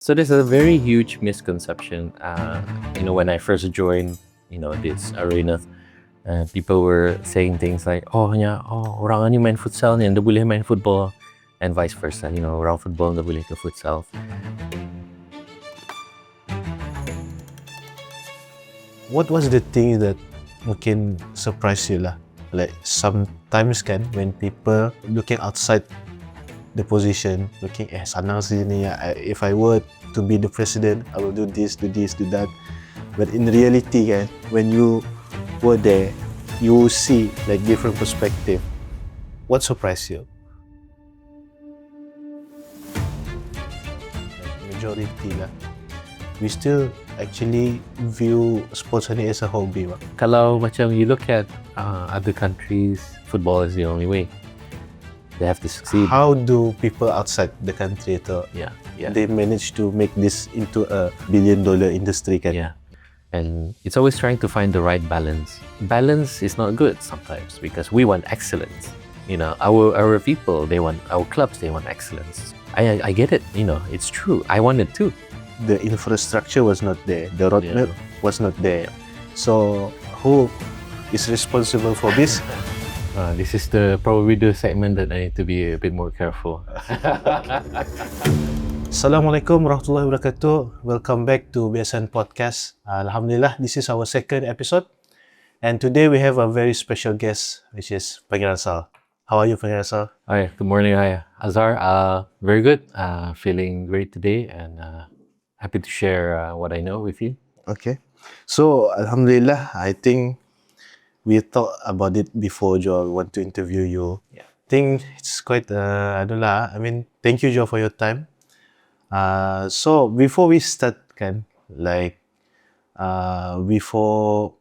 So there's a very huge misconception. When I first joined, this arena, people were saying things like, orang ni main futsal ni, dia boleh main football, and vice versa. Orang football dia boleh ke futsal. What was the thing that mungkin surprise you lah? Like sometimes kan, when people looking outside the position, looking senang sini, if I were to be the president, I will do this, do that. But in reality kan, when you were there, you see like different perspective. What surprised you? Like majority lah, we still actually view sports ni as a hobby. Kalau macam you look at other countries, football is the only way. They have to succeed. How do people outside the country they manage to make this into a billion-dollar industry kan? Yeah. And it's always trying to find the right balance. Balance is not good sometimes because we want excellence. Our people, our clubs, they want excellence. I get it, it's true. I want it too. The infrastructure was not there. The roadmap was not there. So who is responsible for this? This is probably the segment that I need to be a bit more careful. Assalamualaikum warahmatullahi wabarakatuh. Welcome back to BSN Podcast. Alhamdulillah, this is our second episode. And today we have a very special guest, which is Pg Sal. How are you, Pg Sal? Hi, good morning. Hi, Azhar. Very good. Feeling great today and happy to share what I know with you. Okay. So, Alhamdulillah, I think we thought about it before, Joe. We want to interview you. Yeah. I think it's quite, thank you, Joe, for your time. So, before we start,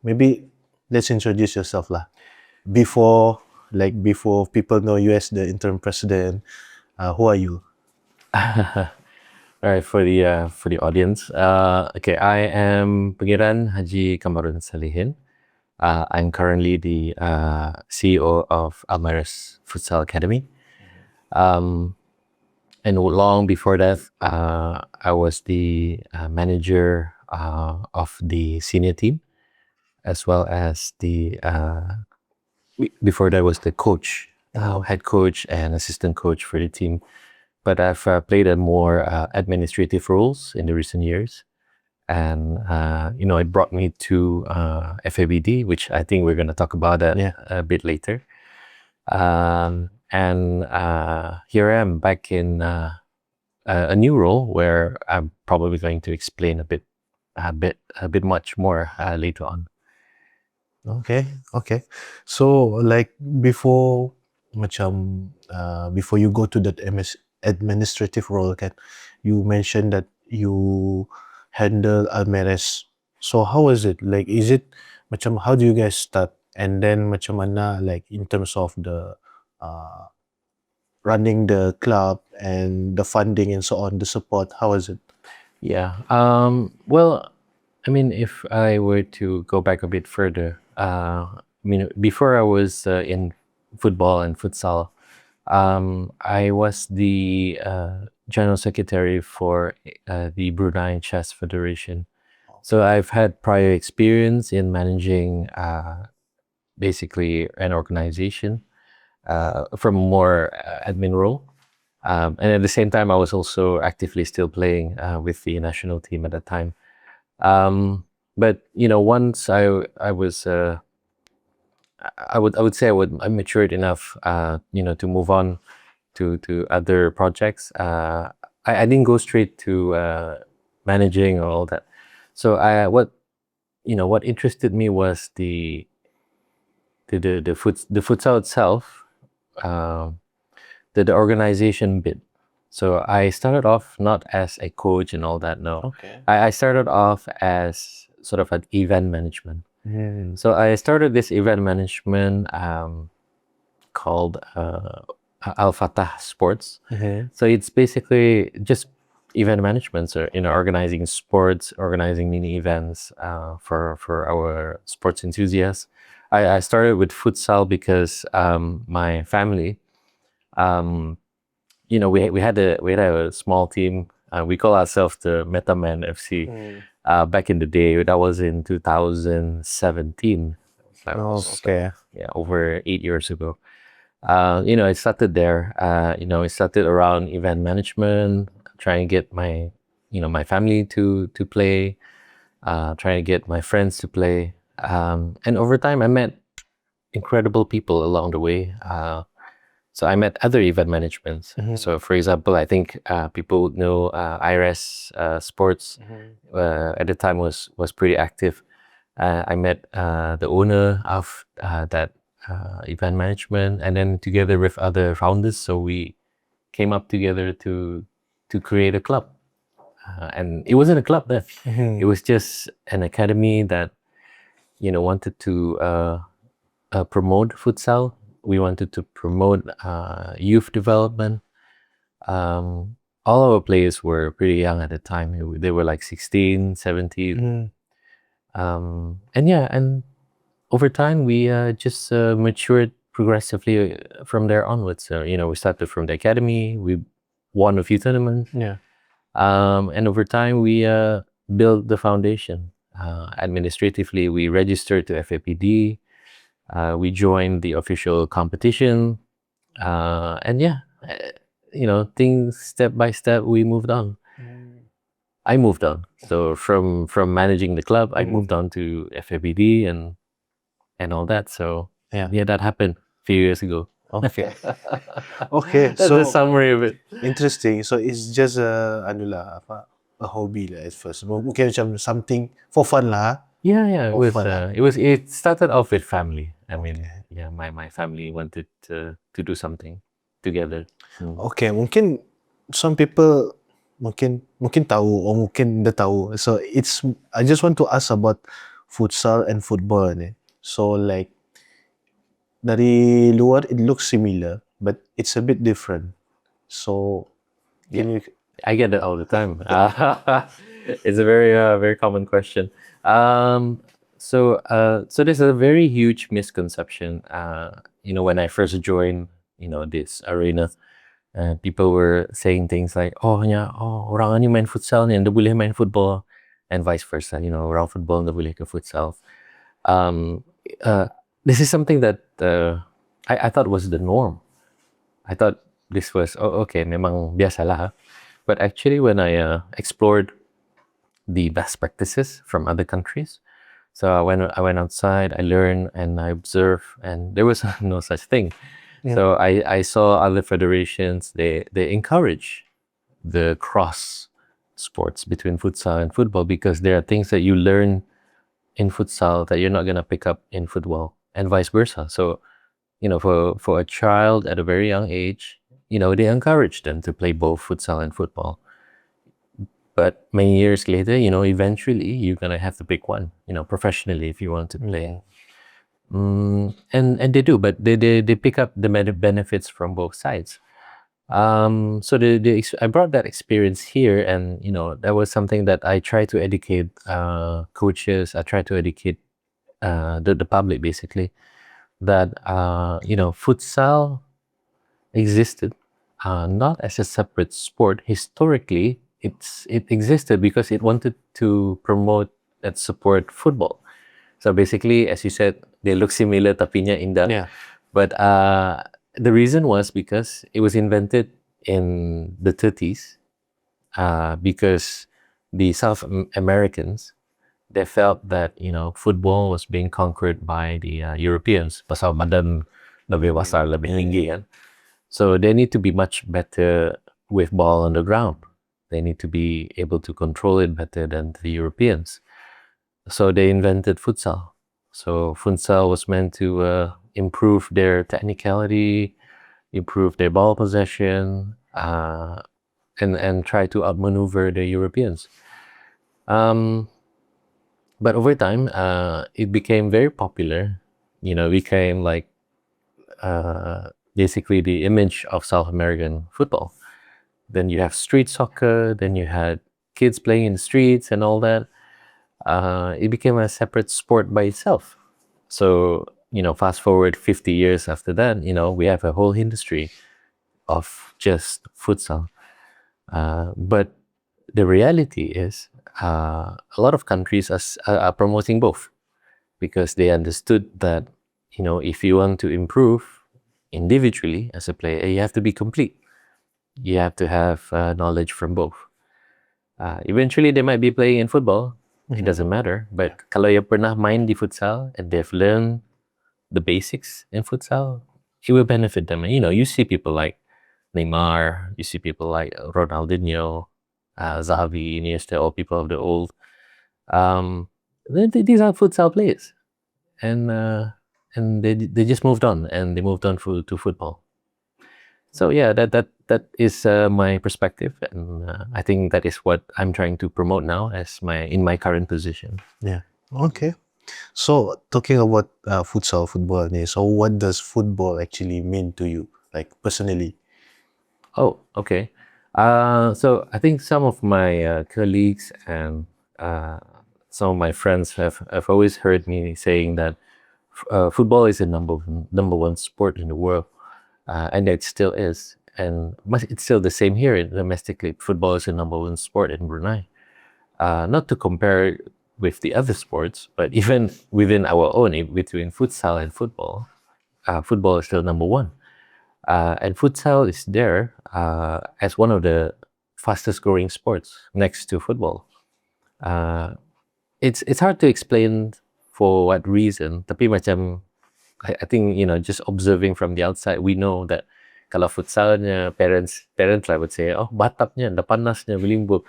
maybe let's introduce yourself lah. Before people know you as the interim president, who are you? All right, for the audience. Okay, I am Pangeran Haji Kamarunsalehin. I'm currently the CEO of Almaris Futsal Academy. And long before that, I was the manager of the senior team, as well as before that was the coach, head coach and assistant coach for the team. But I've played a more administrative roles in the recent years. And, it brought me to FABD, which I think we're going to talk about that a bit later. And here I am back in a new role where I'm probably going to explain a bit much more later on. Okay. So before you go to that administrative role, you mentioned that you handle Almaris. So how is it? Is it how do you guys start? And then mana in terms of the running the club and the funding and so on, the support, how is it? Yeah. Well, if I were to go back a bit further, before I was in football and futsal, I was the General Secretary for the Brunei Chess Federation. So I've had prior experience in managing basically an organization from more admin role. And at the same time, I was also actively still playing with the national team at that time. But once I was I would say I matured enough to move on to other projects. I didn't go straight to managing or all that. So what interested me was the futsal itself, the organization bit. So I started off not as a coach and all that. No, okay. I started off as sort of an event management. So I started this event management called Al Fatah Sports. So it's basically just event management, so organizing sports, organizing mini events for our sports enthusiasts. I started with futsal because my family, we had a small team We call ourselves the Metaman FC. Back in the day, that was in 2017. That was, Okay. over 8 years ago. It started there. It started around event management, trying to get my family to play, trying to get my friends to play. And over time, I met incredible people along the way. So I met other event managements. So for example, I think people would know IRS Sports at the time was pretty active. I met the owner of that event management, and then together with other founders, so we came up together to create a club. And it wasn't a club then. It was just an academy that wanted to promote futsal. We wanted to promote youth development. All our players were pretty young at the time. They were like 16, 17. And over time, we just matured progressively from there onwards. So, we started from the academy. We won a few tournaments. And over time, we built the foundation. Administratively, we registered to FABD. We joined the official competition. Things step by step, we moved on. I moved on. So from managing the club, I moved on to FABD and all that. So that happened a few years ago. Okay. Okay, That's so a summary of it. interesting. So it's just a hobby lah at first. Mungkin macam something for fun lah. Yeah. For fun. It started off with family. I mean, my family wanted to do something together. Okay, mungkin some people mungkin tahu or mungkin dah tahu. So I just want to ask about futsal and football ni. So like dari luar it looks similar, but it's a bit different. So can you I get that all the time. It's a very very common question. So there's a very huge misconception. When I first joined, this arena, people were saying things like, orang ni main futsal ni, anda boleh main football, and vice versa. Orang football anda boleh ke futsal. This is something that I thought was the norm. I thought this was okay, memang biasalah. But actually, when I explored the best practices from other countries, so I went outside, I learned and I observed, and there was no such thing. So I saw other federations, they encourage the cross sports between futsal and football, because there are things that you learn in futsal that you're not gonna pick up in football, and vice versa. So, for a child at a very young age, they encourage them to play both futsal and football. But many years later, eventually you're gonna have to pick one, professionally if you want to play. And they do, but they pick up the benefits from both sides. So I brought that experience here, and that was something that I try to educate coaches. I try to educate the public, basically, that futsal existed not as a separate sport. Historically, it existed because it wanted to promote and support football. So basically, as you said, they look similar tapi nya indah. But the reason was because it was invented in the 30s, because the South Americans, they felt that football was being conquered by the Europeans. Pasal badan lebih besar, lebih tinggi kan. So they need to be much better with ball on the ground. They need to be able to control it better than the Europeans. So they invented futsal. So futsal was meant to improve their technicality, improve their ball possession, and try to outmaneuver the Europeans. But over time, it became very popular. Became like basically the image of South American football. Then you have street soccer. Then you had kids playing in the streets and all that. It became a separate sport by itself. So, fast forward 50 years after that, we have a whole industry of just futsal. But The reality is, a lot of countries are promoting both because they understood that, if you want to improve individually as a player, you have to be complete. You have to have knowledge from both. Eventually, they might be playing in football. It doesn't matter. But kalau yang pernah main di futsal and they've learned the basics in futsal, it will benefit them. And, you see people like Neymar, you see people like Ronaldinho, Xavi, Iniesta, all people of the old. These are futsal players, and they just moved on, and they moved on to football. So yeah, that is my perspective, and I think that is what I'm trying to promote now in my current position. Yeah. Okay. So talking about football ni, so what does football actually mean to you, like personally? Oh, okay. So I think some of my colleagues and some of my friends have always heard me saying that football is the number one sport in the world, and it still is. And it's still the same here domestically. Football is the number one sport in Brunei. Not to compare with the other sports, but even within our own, between futsal and football, football is still number one. And futsal is there as one of the fastest growing sports next to football. It's hard to explain for what reason, tapi macam I think just observing from the outside, we know that kalau futsalnya parents lah would say, oh batapnya, dah panasnya berlimbuk.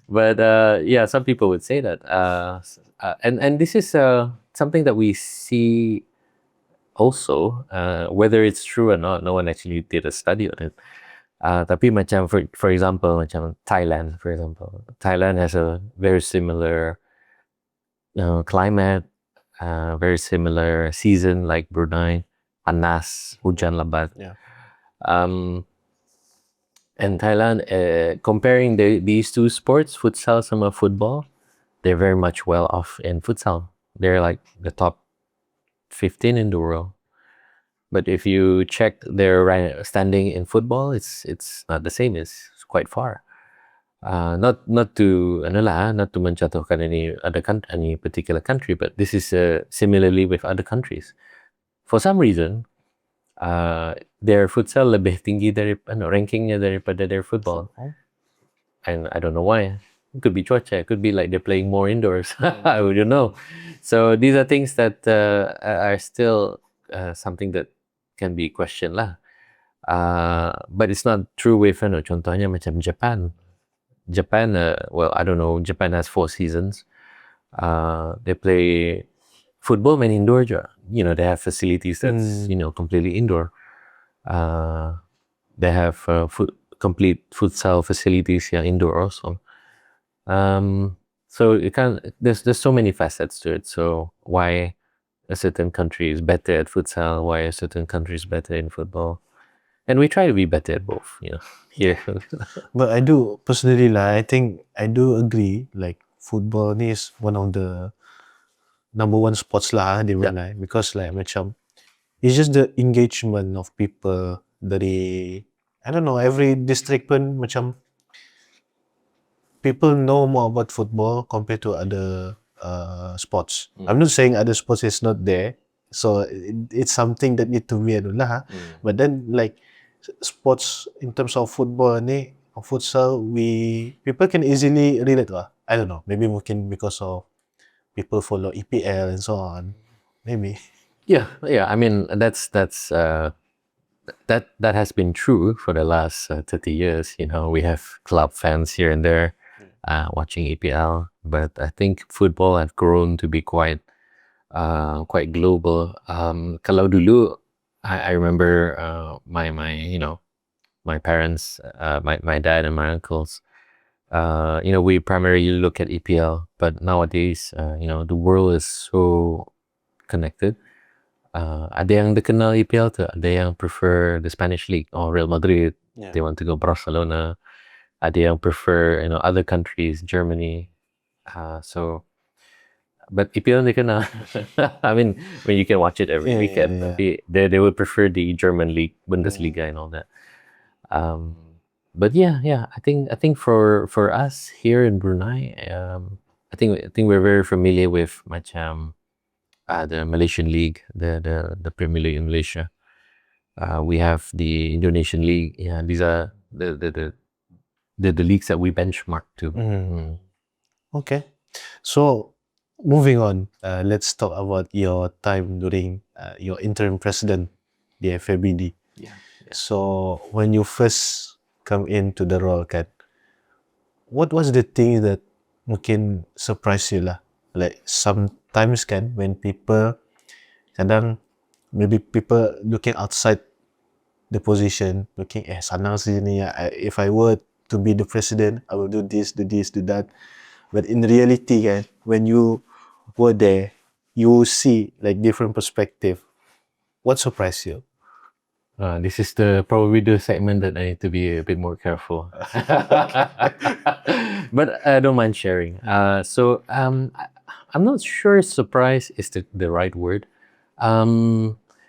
but yeah, some people would say that, and this is something that we see also, whether it's true or not. No one actually did a study on it. Tapi macam for example, macam Thailand, Thailand has a very similar climate, very similar season like Brunei, panas, hujan lebat. Yeah. And Thailand, comparing these two sports, futsal sama football, they're very much well off in futsal. They're like the top 15 in the world. But if you check their standing in football, it's not the same. It's quite far. Not to menjatuhkan any particular country, but this is similarly with other countries. For some reason, their futsal lebih tinggi rankingnya daripada their football, and I don't know why. It could be cuaca. It could be like they're playing more indoors. I don't know. So these are things that are still something that can be questioned lah. But it's not true with contohnya macam Japan. Well, I don't know. Japan has 4 seasons. They play football main indoor je. They have facilities that's completely indoor. They have complete futsal facilities indoor also. So there's so many facets to it. So why a certain country is better at futsal, why a certain country is better in football, and we try to be better at both. Here. But I do personally, I think I do agree. Like football is one of the number one sports lah di Brunei, because macam it's just the engagement of people dari, I don't know, every district pun macam people know more about football compared to other sports. I'm not saying other sports is not there, so it's something that need to be lah. But then sports in terms of football ni, futsal, people can easily relate lah. I don't know, maybe mungkin because of people follow EPL and so on, maybe. Yeah. I mean that has been true for the last 30 years. We have club fans here and there watching EPL, but I think football have grown to be quite global. Kalau dulu, I remember my parents, my dad and my uncles. We primarily look at EPL, but nowadays, the world is so connected. Ada yang kenal EPL tu, ada yang prefer the Spanish league or Real Madrid. Yeah. They want to go Barcelona. Ada yang prefer other countries, Germany. But EPL they kenal. I mean, when you can watch it every weekend, they would prefer the German league, Bundesliga, and all that. but yeah, I think for us here in Brunei, I think we're very familiar with macam the Malaysian League, the Premier League in Malaysia. We have the Indonesian League. Yeah, these are the leagues that we benchmark to. Okay. So, moving on, let's talk about your time during your interim president, the FABD. Yeah. So, when you first come into the role, kan, what was the thing that mungkin surprise you lah? Like sometimes kan, when people, kadang maybe people looking outside the position, looking, senang sih ni, if I were to be the president, I will do this, do that. But in reality kan, when you were there, you see like different perspective. What surprised you? This is probably the segment that I need to be a bit more careful. But I don't mind sharing. I'm not sure surprise is the right word.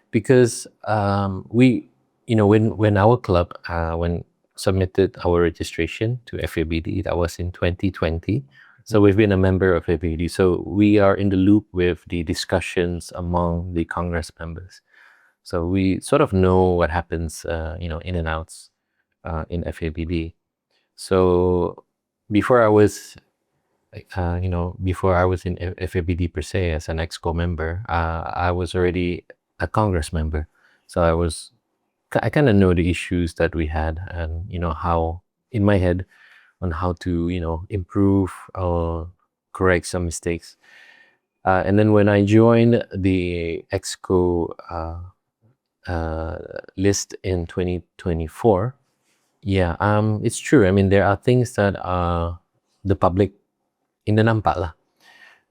Because we, when our club, when submitted our registration to FABD, that was in 2020. So we've been a member of FABD. So we are in the loop with the discussions among the Congress members. So we sort of know what happens, in and outs in FABD. So before I was, before I was in FABD per se as an EXCO member, I was already a Congress member. So I kind of know the issues that we had, and how in my head on how to improve or correct some mistakes. And then when I joined the EXCO list in 2024, yeah, it's true. I mean, there are things that the public nampak lah.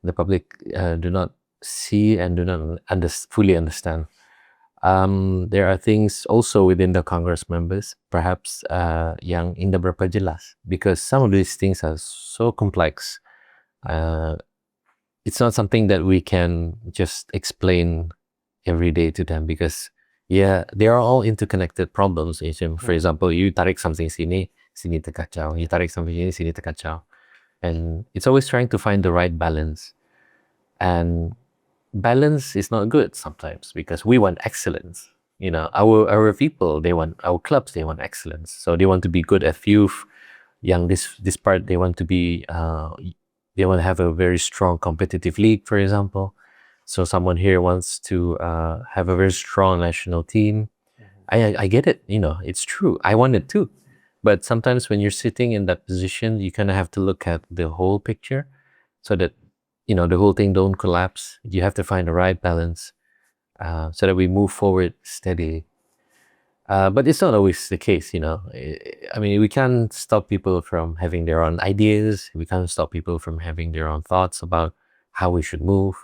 The public do not see and do not fully understand. There are things also within the Congress members, perhaps yang hindi berapa jelas, because some of these things are so complex. It's not something that we can just explain every day to them, because they are all interconnected problems. For example, you tarik something sini terkacau. You tarik something sini terkacau. And it's always trying to find the right balance. And balance is not good sometimes, because we want excellence. Our people, our clubs, they want excellence. So they want to be good at youth. This part, they want to be, they want to have a very strong competitive league, for example. So someone here wants to have a very strong national team. I get it, it's true. I want it too. But sometimes when you're sitting in that position, you kind of have to look at the whole picture so that, the whole thing don't collapse. You have to find the right balance so that we move forward steadily. But it's not always the case, I mean, we can't stop people from having their own ideas. We can't stop people from having their own thoughts about how we should move.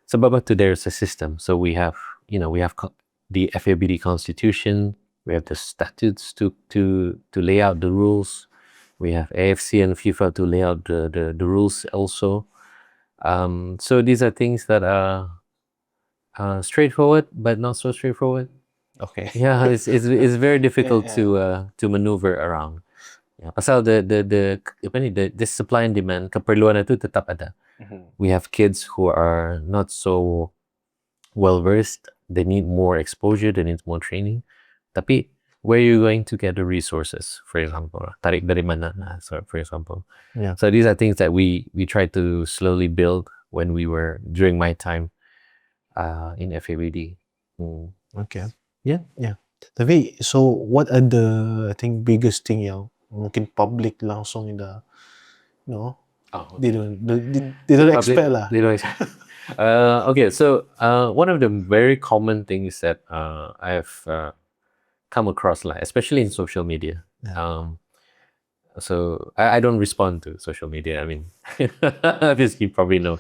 So, but there's a system. So we have, the FABD constitution. We have the statutes to lay out the rules. We have AFC and FIFA to lay out the rules also. So these are things that are straightforward, but not so straightforward. Okay. Yeah, it's very difficult to maneuver around. Yeah, pasal the supply and demand, keperluan itu tetap ada. We have kids who are not so well versed. They need more exposure. They need more training. Tapi where are you going to get the resources? For example, tarik dari mana? For example. Yeah. So these are things that we try to slowly build when we were during my time in FABD. Okay. Yeah. Tapi so what are the, I think, biggest thing yang mungkin public langsung they don't expect lah. They don't expect. Okay, so one of the very common things that I've come across, especially in social media. So I don't respond to social media. I mean, obviously, you probably know.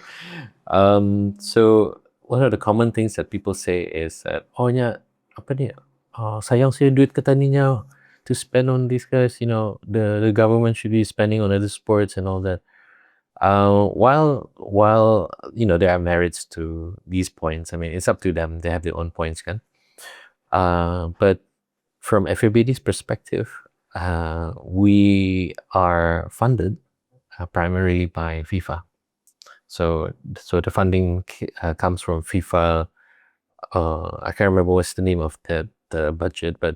So one of the common things that people say is that, apa ni? Sayang saya duit kata niya to spend on these guys. The government should be spending on other sports and all that. While there are merits to these points. I mean, it's up to them. They have their own points, kan? But from FABD's perspective, we are funded primarily by FIFA. So the funding comes from FIFA. I can't remember what's the name of the budget, but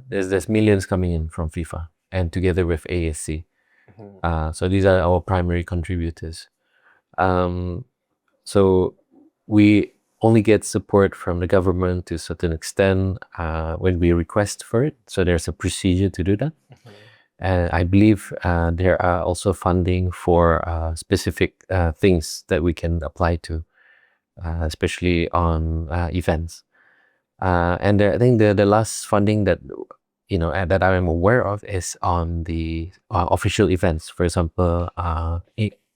there's millions coming in from FIFA and together with ASC. So these are our primary contributors. So we only get support from the government to a certain extent when we request for it. So there's a procedure to do that. And I believe there are also funding for specific things that we can apply to, especially on events. And I think the last funding that that I am aware of is on the official events. For example,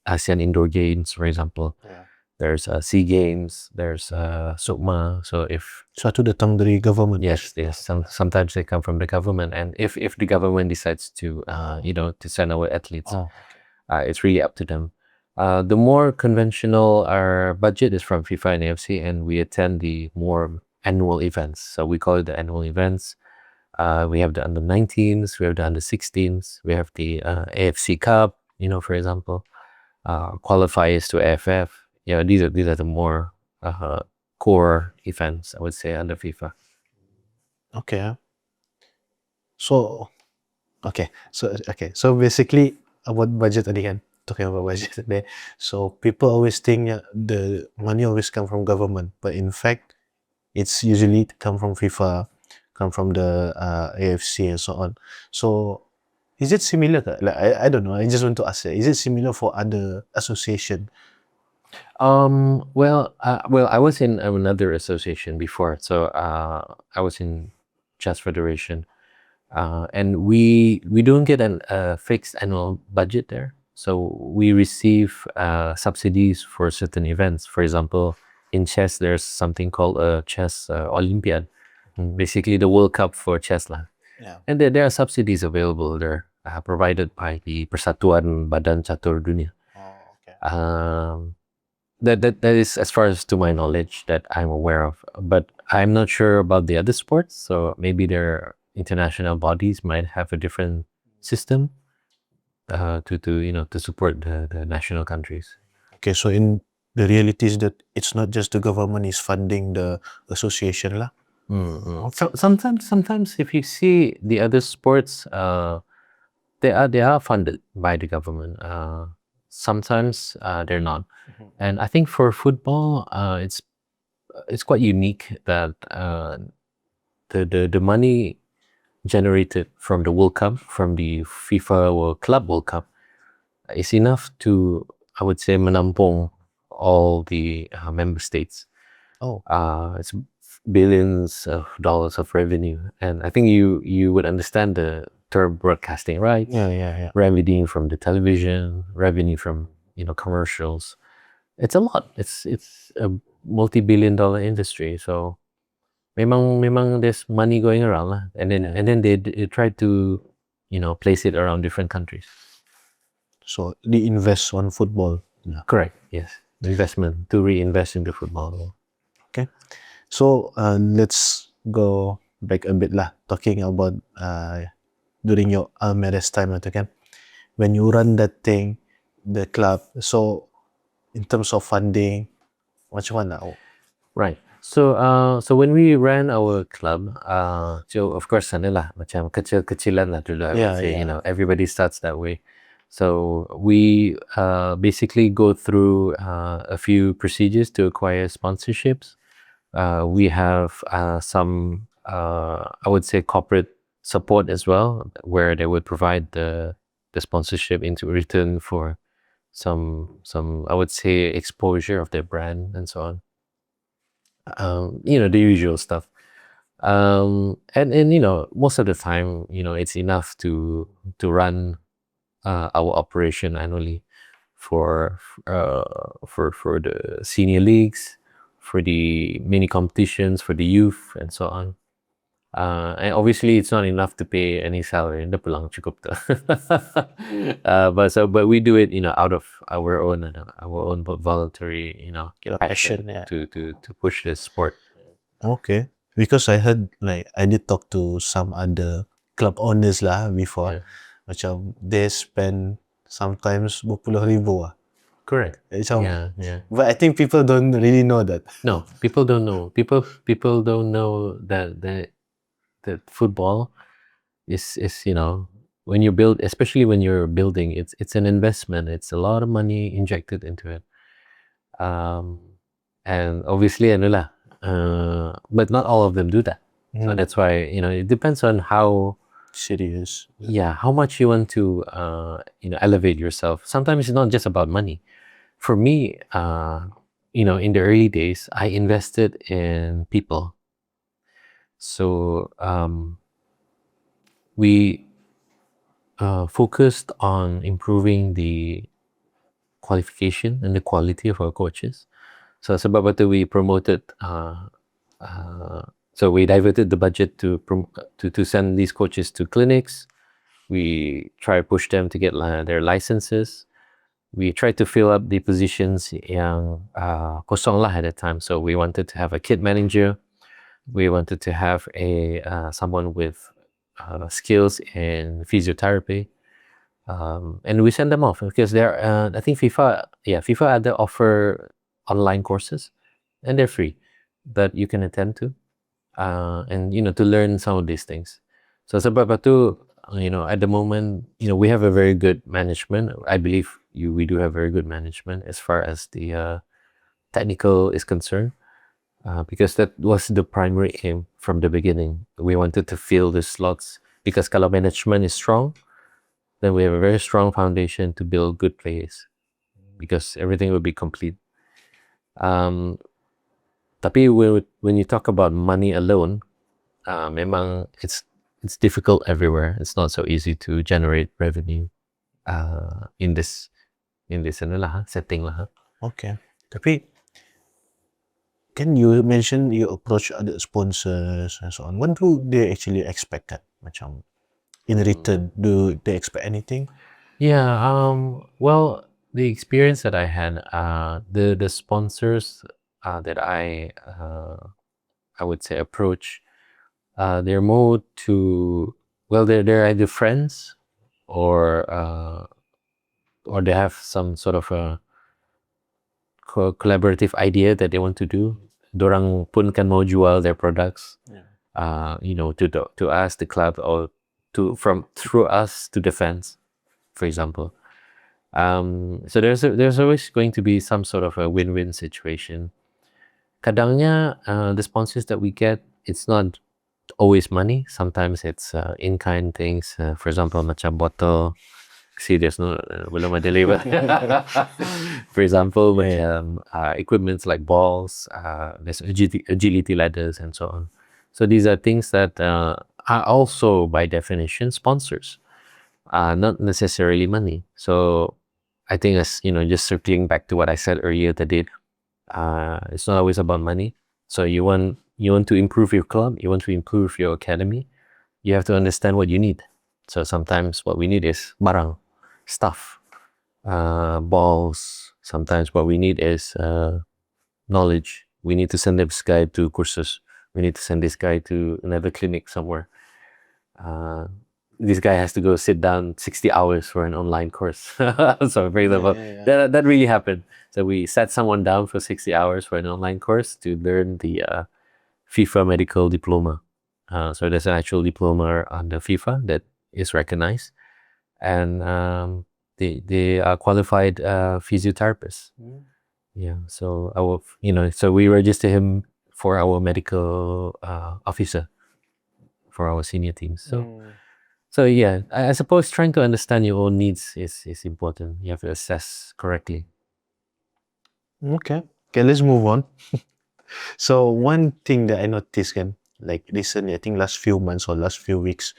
ASEAN Indoor Games, for example. Yeah. There's SEA Games, there's SUKMA. So if Satu datang dari government. yes, sometimes they come from the government, and if the government decides to to send our athletes, it's really up to them. The more conventional our budget is from FIFA and AFC, and we attend the more annual events. So we call it the annual events. We have the under-19s, we have the under-16s, we have the AFC Cup, for example, qualifiers to AFF. These are the more core events, I would say, under FIFA. Okay. So basically about budget tadi kan, talking about budget today. So people always think the money always come from government, but in fact, it's usually come from FIFA, come from the AFC and so on. So is it similar? Like I don't know. I just want to ask. Is it similar for other association? Well, I was in another association before, so I was in Chess Federation, and we don't get a fixed annual budget there. So we receive subsidies for certain events. For example, in chess, there's something called a chess Olympiad, basically the World Cup for chess lah. Yeah. And there are subsidies available there, provided by the Persatuan Badan Catur Dunia. Oh, okay. That is as far as to my knowledge that I'm aware of, but I'm not sure about the other sports. So maybe their international bodies might have a different system to support the national countries. Okay, so in the reality is that it's not just the government is funding the association lah. So sometimes if you see the other sports, they are funded by the government. Sometimes they're not. And I think for football, it's quite unique that the money generated from the World Cup, from the FIFA Club World Cup, is enough to, I would say, menampung all the member states. It's billions of dollars of revenue, and I think you would understand the term broadcasting, right? Yeah. Revenue from the television, revenue from commercials. It's a lot. It's a multi-billion-dollar industry. So, memang there's money going around lah. And then they try to place it around different countries. So they invest on football. Correct. Yes, the investment to reinvest into football. Okay, so let's go back a bit lah. Talking about during your Almeres time itu kan, when you run that thing, the club. So in terms of funding, macam mana? Right. So when we ran our club, so of course sana lah macam kecil-kecilan lah dulu. I would say, everybody starts that way. So we basically go through a few procedures to acquire sponsorships. We have some, I would say, corporate support as well, where they would provide the sponsorship into return for some I would say exposure of their brand and so on. The usual stuff. And most of the time, it's enough to run our operation annually for the senior leagues, for the mini competitions, for the youth, and so on. And obviously, it's not enough to pay any salary. Hindi pa lang cukup to. But we do it, out of our own voluntary, passion to push this sport. Okay, because I heard I did talk to some other club owners lah before, Yeah. macam they spend sometimes berpuluh ribu lah. Correct. Macam, Yeah. but I think people don't really know that. No, people don't know. People don't know that football is when you build, especially when you're building, it's an investment. It's a lot of money injected into it. And obviously but not all of them do that. So that's why it depends on how Serious. how much you want to elevate yourself. Sometimes it's not just about money. For me, in the early days, I invested in people. So we focused on improving the qualification and the quality of our coaches. So sebab itu we promoted. So we diverted the budget to send these coaches to clinics. We try to push them to get their licenses. We tried to fill up the positions yang kosong lah at that time. So we wanted to have a kit manager. We wanted to have someone with skills in physiotherapy. And we send them off because I think FIFA had to offer online courses, and they're free that you can attend to, and to learn some of these things. So sebab itu, at the moment, we have a very good management. I believe we do have very good management as far as the technical is concerned, because that was the primary aim from the beginning. We wanted to fill the slots because kalau management is strong, then we have a very strong foundation to build good players because everything will be complete. Tapi when you talk about money alone, memang it's difficult everywhere. It's not so easy to generate revenue in this setting lah. Okay. Tapi can you mention you approach other sponsors and so on? What do they actually expect? Macam in return, do they expect anything? Yeah. Well, the experience that I had, the sponsors that I would say approach, they're more to they're either friends or they have some sort of a collaborative idea that they want to do. Dorang pun kan mau jual their products, to us, the club, or through us to the fans, for example. So there's always going to be some sort of a win-win situation. Kadangnya the sponsors that we get, it's not always money. Sometimes it's in-kind things. For example, macam bottle. See, there's no belum ada label. For example, equipments like balls, there's agility ladders and so on. So these are things that are also by definition sponsors, not necessarily money. So I think just circling back to what I said earlier, that it's not always about money. So you want to improve your club, you want to improve your academy, you have to understand what you need. So sometimes what we need is barang, stuff, balls. Sometimes what we need is knowledge. We need to send this guy to courses. We need to send this guy to another clinic somewhere. This guy has to go sit down 60 hours for an online course. So for example, that really happened. So we sat someone down for 60 hours for an online course to learn the FIFA medical diploma. So there's an actual diploma under FIFA that is recognized, and they are qualified physiotherapists. Yeah. So so we register him for our medical officer for our senior teams. So yeah, I suppose trying to understand your own needs is important. You have to assess correctly. Okay, let's move on. So one thing that I noticed, like recently, I think last few months or last few weeks,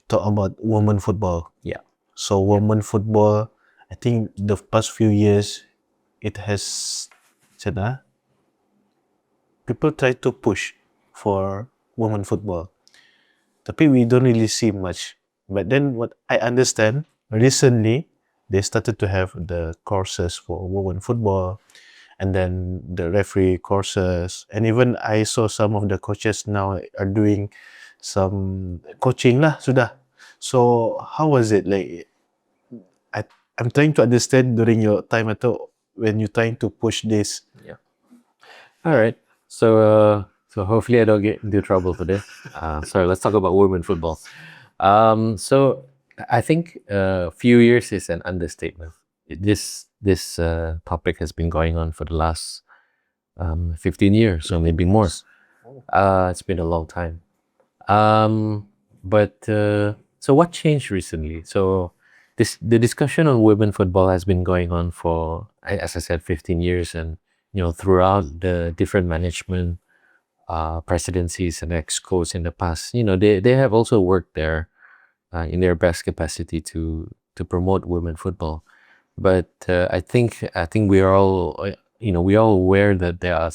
talk about women football. Yeah. So women football, I think the past few years, it has, people try to push for women football. Tapi we don't really see much. But then what I understand, recently, they started to have the courses for women football, and then the referee courses, and even I saw some of the coaches now are doing some coaching lah sudah. So how was it like? I'm trying to understand during your time atau when you're trying to push this. Yeah. All right. So hopefully I don't get into trouble for this. So let's talk about women football. So I think a few years is an understatement. This topic has been going on for the last 15 years or maybe more. It's been a long time. But so what changed recently? So the discussion on women football has been going on for, as I said, 15 years, and throughout the different management presidencies and excos in the past, they have also worked there in their best capacity to promote women football. But I think we are all aware that there are,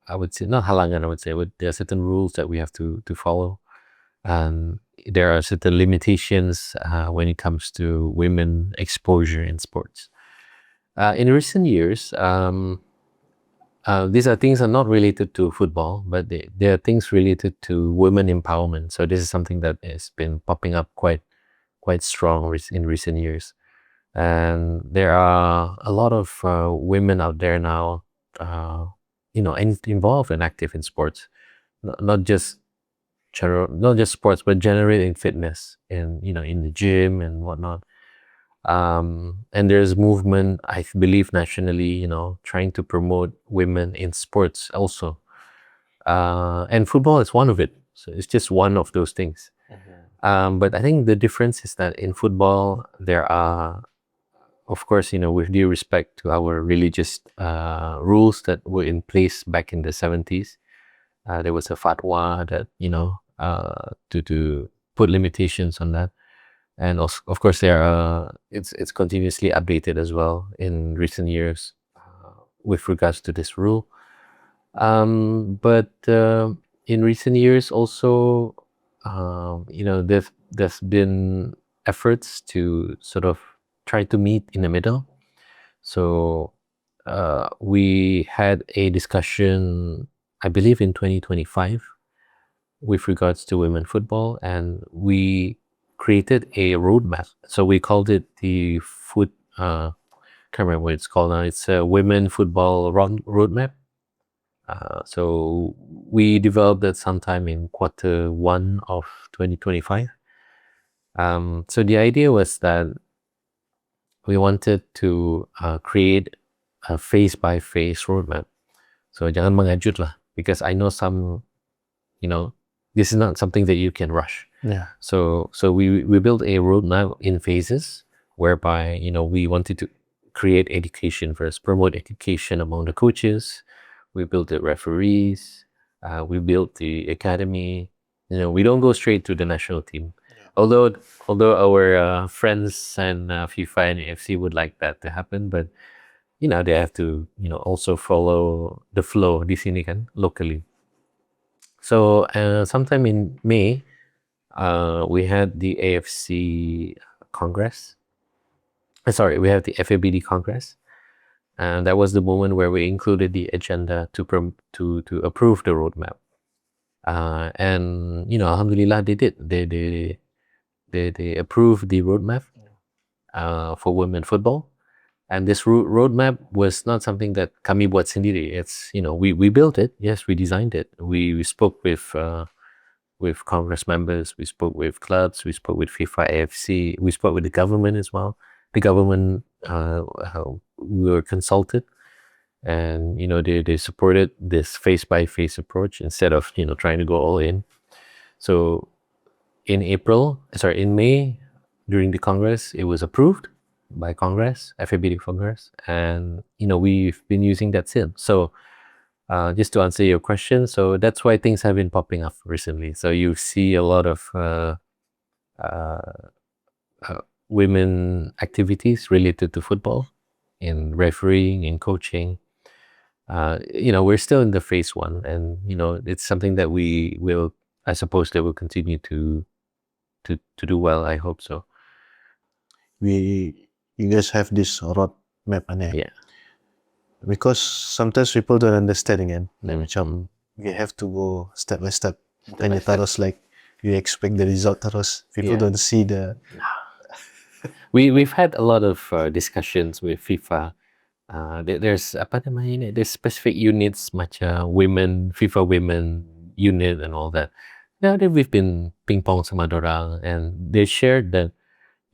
I would say not halangan, I would say, but there are certain rules that we have to follow, and there are certain limitations when it comes to women exposure in sports. In recent years, these are things are not related to football, but they are things related to women empowerment. So this is something that has been popping up quite strong in recent years. And there are a lot of women out there now, involved and active in sports, not just sports, but generally in fitness and in the gym and whatnot. And there's movement, I believe, nationally, trying to promote women in sports also. And football is one of it. So it's just one of those things. But I think the difference is that in football, there are, of course, with due respect to our religious rules that were in place back in the 70s, there was a fatwa that, to put limitations on that. And also, of course, it's continuously updated as well in recent years with regards to this rule. But in recent years also, there's been efforts to sort of try to meet in the middle. So we had a discussion, I believe, in 2025 with regards to women football, and we created a roadmap. So we called it the can't remember what it's called now. It's a women football roadmap. So we developed that sometime in Q1 of 2025. So the idea was that we wanted to create a phase-by-phase roadmap. So jangan mengajut lah, because I know this is not something that you can rush. Yeah. So we built a roadmap in phases, whereby we wanted to create education first, promote education among the coaches. We built the referees. We built the academy. We don't go straight to the national team. Although our friends and FIFA and AFC would like that to happen, but they have to also follow the flow di sini kan, locally. So sometime in May, we had the AFC Congress. We have the FABD Congress, and that was the moment where we included the agenda to approve the roadmap. And alhamdulillah, they did. They approved the roadmap for women football. And this roadmap was not something that kami buat sendiri. It's we built it. Yes, we designed it. We spoke with Congress members. We spoke with clubs. We spoke with FIFA, AFC. We spoke with the government as well. The government, we were consulted, and they supported this phase-by-phase approach instead of trying to go all in. So in May, during the Congress, it was approved by Congress, FABD Congress, and we've been using that since. So just to answer your question, so that's why things have been popping up recently. So you see a lot of women activities related to football, in refereeing, in coaching. We're still in the phase 1, and it's something that we will, I suppose, that will continue to do well. I hope so. You guys have this roadmap, Yeah. Because sometimes people don't understand again. Like macam you have to go step by step. And it like you expect the result terus. People Yeah. don't see the We've had a lot of discussions with FIFA. There's apa namanya ni? There's specific units macam women, FIFA women unit and all that. Now that we've been ping pong sama dorang, and they shared that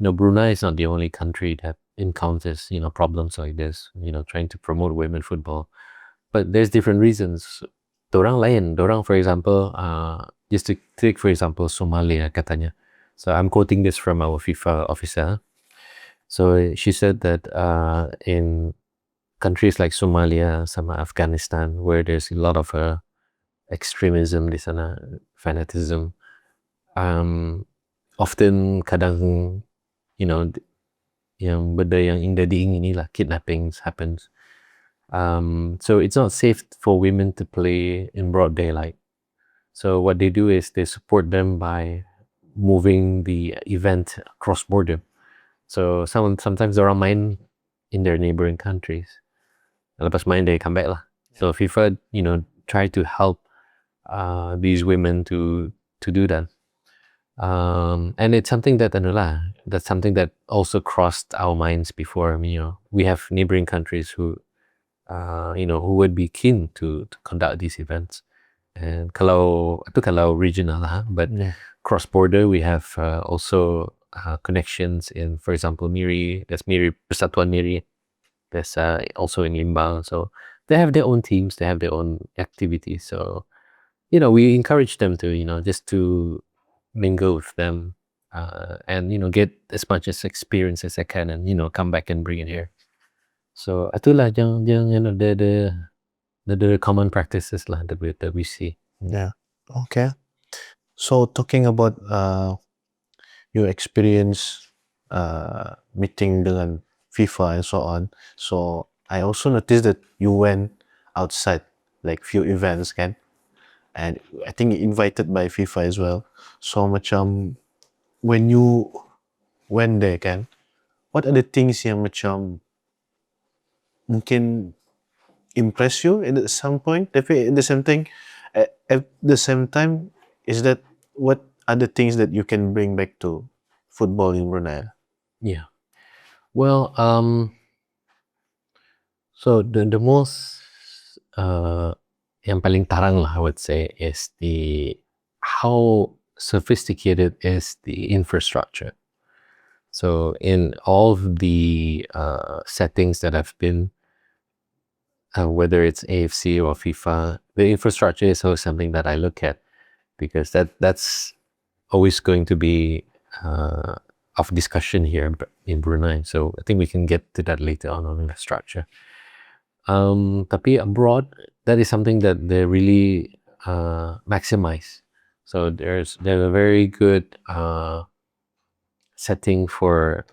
Brunei is not the only country that encounters problems like this. Trying to promote women football, but there's different reasons. Dorang lain, dorang for example, just to take for example Somalia katanya. So I'm quoting this from our FIFA officer. So she said that in countries like Somalia, sama Afghanistan, where there's a lot of extremism di sana, fanatism, often kadang yang benda yang indah diingini lah, kidnappings happens. So it's not safe for women to play in broad daylight. So what they do is they support them by moving the event cross border. So sometimes orang main in their neighboring countries. Lepas main they come back lah. So FIFA, try to help these women to do that. And it's something that that's something that also crossed our minds before. We have neighboring countries who would be keen to conduct these events. And kalau regional lah, but cross border we have also connections in, for example, Miri. There's Miri Persatuan Miri. There's also in Limbang. So they have their own teams. They have their own activities. So we encourage them to just to mingle with them and get as much as experience as I can, and come back and bring it here. So itulah yang the common practices lah that we see. Yeah. Okay. So talking about your experience meeting dengan FIFA and so on. So I also noticed that you went outside like few events kan, and I think invited by FIFA as well. So macam when you went there kan, what are the things yang macam mungkin impress you at some point? Tapi at the same thing, at the same time, is that what are the things that you can bring back to football in Brunei? Yeah. Well, so the most yang paling tarang lah, I would say, is how sophisticated is the infrastructure. So in all of the settings that I've been, whether it's AFC or FIFA, the infrastructure is always something that I look at, because that's always going to be of discussion here in Brunei. So I think we can get to that later on infrastructure. Tapi abroad, that is something that they really maximize. So there's a very good setting for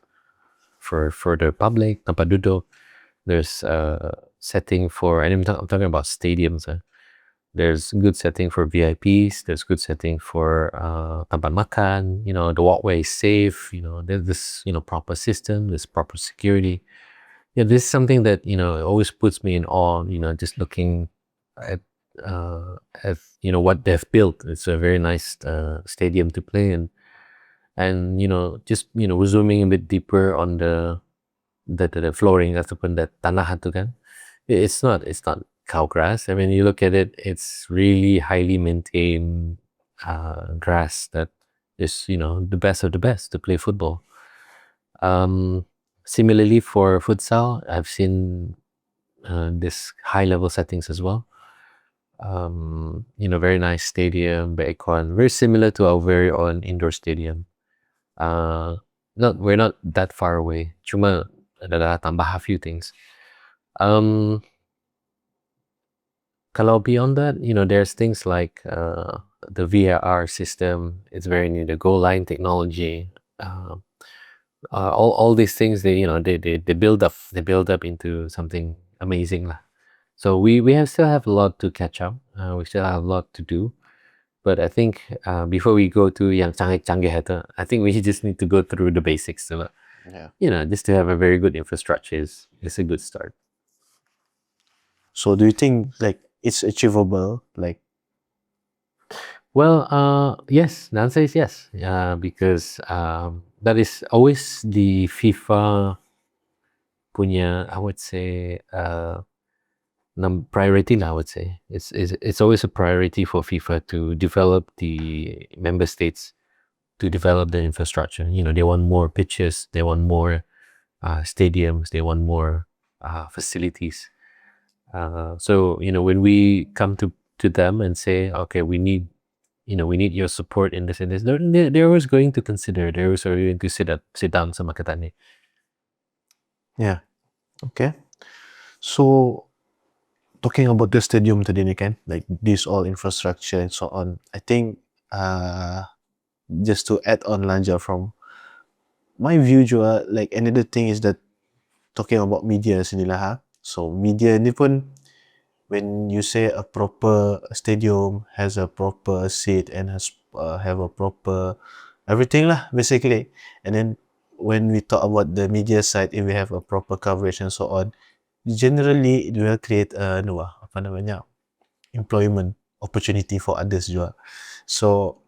the public, tempat duduk. There's a setting for, and I'm talking about stadiums. There's good setting for VIPs. There's good setting for tempat makan. The walkway is safe. There's this proper system. There's proper security. Yeah, this is something that always puts me in awe. Just looking at what they've built. It's a very nice stadium to play in, and just zooming a bit deeper on the flooring ataupun the tanah tu kan. It's not cow grass. I mean, you look at it, it's really highly maintained grass that is the best of the best to play football. Similarly for futsal, I've seen this high level settings as well. Very nice stadium, aircon, very similar to our very own indoor stadium. We're not that far away. Cuma ada tambah a few things. Kalau beyond that, there's things like the VAR system. It's very new. The goal line technology. All these things they build up into something amazing lah. So we still have a lot to catch up. We still have a lot to do. But I think before we go to yang canggih itu, I think we just need to go through the basics. So, just to have a very good infrastructure is a good start. So do you think like it's achievable? Like Well, yes, the answer is yes. Because that is always the FIFA punya, I would say, priority lah, I would say. It's always a priority for FIFA to develop the member states, to develop the infrastructure. You know, they want more pitches, they want more stadiums, they want more facilities. So, you know, when we come to them and say, okay, we need your support in this and this, they're always going to consider, they're always going to sit down sama kita ni. Yeah. Okay. So talking about the stadium tadi ni kan, like this all infrastructure and so on, I think just to add on Lanja from my view juga, like another thing is that talking about media sini lah ha. So media ni pun, when you say a proper stadium has a proper seat and has have a proper everything lah basically, and then when we talk about the media side, if we have a proper coverage and so on, generally it will create apa namanya, employment opportunity for others juga. So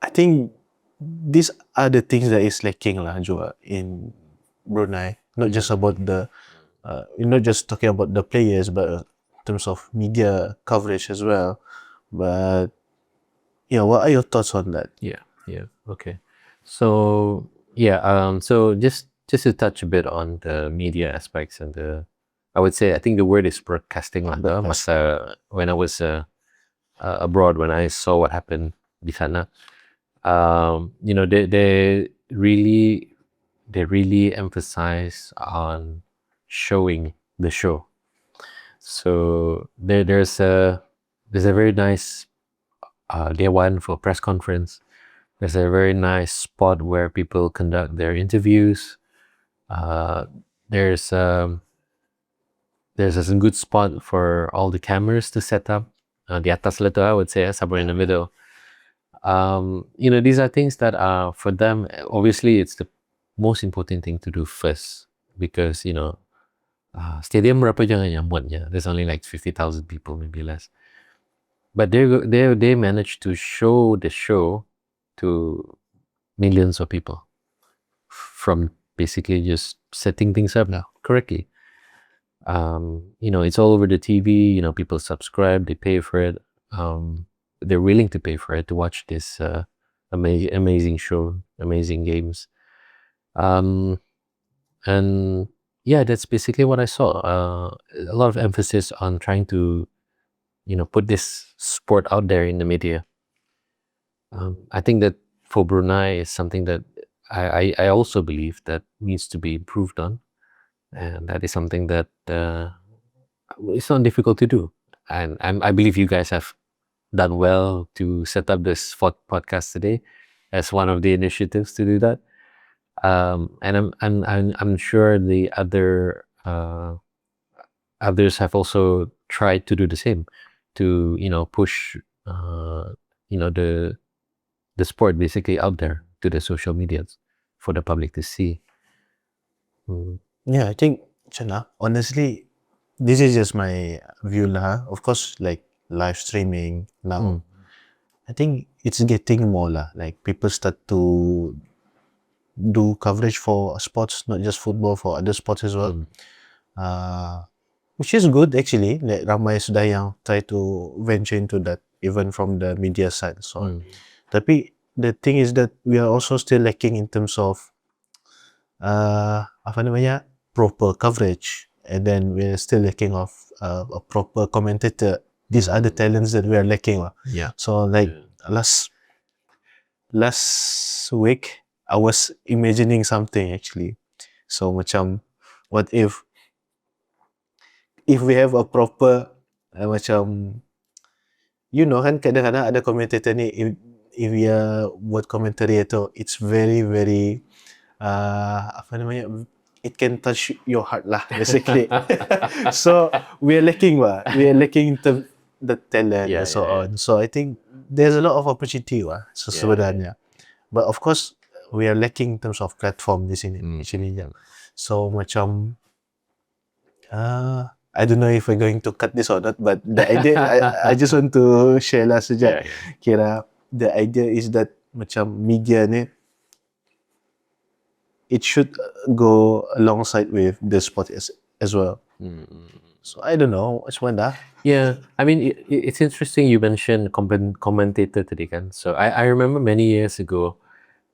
I think these are the things that is lacking lah juga in Brunei. Not just about the you're not just talking about the players, but in terms of media coverage as well. But yeah, what are your thoughts on that? Yeah, okay. So so just to touch a bit on the media aspects and I would say, I think the word is broadcasting lah. When I was abroad, when I saw what happened di sana, you know, they really emphasize on showing the show. So there's a very nice day one for press conference. There's a very nice spot where people conduct their interviews. There's a good spot for all the cameras to set up. Di atas lah tu, I would say, somewhere in the middle. You know, these are things that for them, obviously it's the most important thing to do first, because, you know, stadium berapa jangan nyambutnya. There's only like 50,000 people, maybe less. But they managed to show the show to millions of people from basically just setting things up now correctly. You know, it's all over the TV. You know, people subscribe, they pay for it. They're willing to pay for it to watch this amazing show, amazing games. And yeah, that's basically what I saw. A lot of emphasis on trying to, you know, put this sport out there in the media. I think that for Brunei is something that I also believe that needs to be improved on, and that is something that it's not difficult to do. And I believe you guys have done well to set up this podcast today as one of the initiatives to do that. And I'm sure the others have also tried to do the same, to, you know, push you know, the sport basically out there to the social medias for the public to see. Yeah, I think, honestly, this is just my view lah. Of course, like live streaming now, I think it's getting more lah. Like people start to do coverage for sports, not just football, for other sports as well. Which is good actually. Like ramai sudah yang try to venture into that, even from the media side. So, tapi the thing is that we are also still lacking in terms of apa namanya, proper coverage, and then we're still lacking of a proper commentator. These are the talents that we are lacking. Yeah. So like last week I was imagining something actually. So macam, what if we have a proper macam, you know kan, kadang-kadang ada commentator ni, if we buat commentary itu, it's very apa namanya, it can touch your heart lah basically. So we are lacking the talent and so on. So I think there's a lot of opportunity sebenarnya. But of course we are lacking in terms of platform di sini actually. So macam I don't know if we're going to cut this or not, but the idea, I just want to share lah sejak. Kira the idea is that macam media ni, it should go alongside with the sport as well. So I don't know, which one dah? Yeah, I mean, it's interesting you mentioned commentator today kan. So I remember many years ago,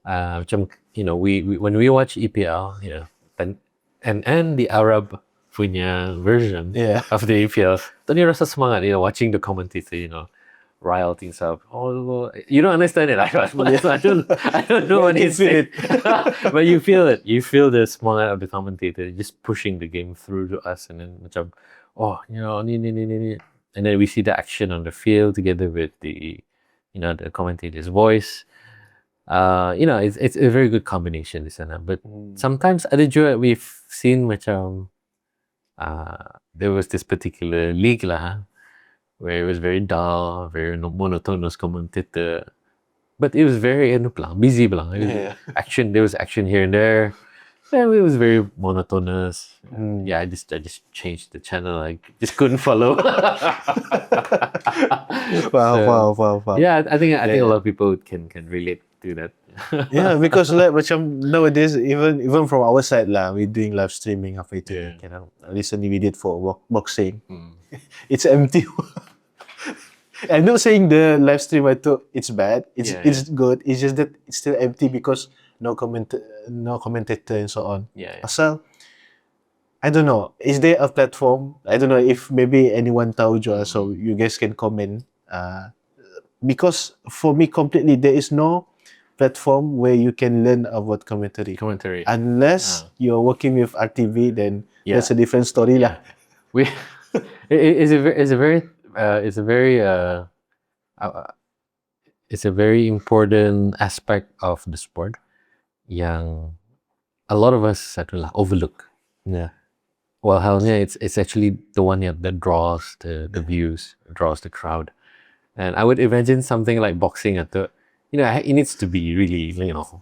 macam, you know, we when we watch EPL, you know, and the Arab punya version of the EPL, don't you rasa semangat, you know, watching the commentator, you know, rile things up. Oh, you don't understand it. I don't know what he's saying. But you feel it. You feel the semangat of the commentator just pushing the game through to us, and then macam, oh, you know, and then we see the action on the field together with the, you know, the commentator's voice. You know, it's a very good combination di sana. But sometimes ada juga we've seen macam there was this particular league lah, where it was very dull, very monotonous commentator. But it was very busy blang. Action, there was action here and there. And it was very monotonous. Yeah, I just changed the channel. I just couldn't follow. Wow. Yeah, I think a lot of people can relate to that. Yeah, because like macam nowadays, even from our side lah, we're doing live streaming of it. Recently we did for boxing. It's empty. I'm not saying the live stream I thought it's bad. It's good. It's just that it's still empty because no commentator and so on. Asal, I don't know. Is there a platform? I don't know if maybe anyone tahu juga, so you guys can comment. Because for me completely, there is no platform where you can learn about commentary. Unless you're working with RTV, then that's a different story lah. It's a very important aspect of the sport yang a lot of us overlook. Well, halnya it's actually the one that draws the views, draws the crowd. And I would imagine something like boxing atau, you know, it needs to be really, you know,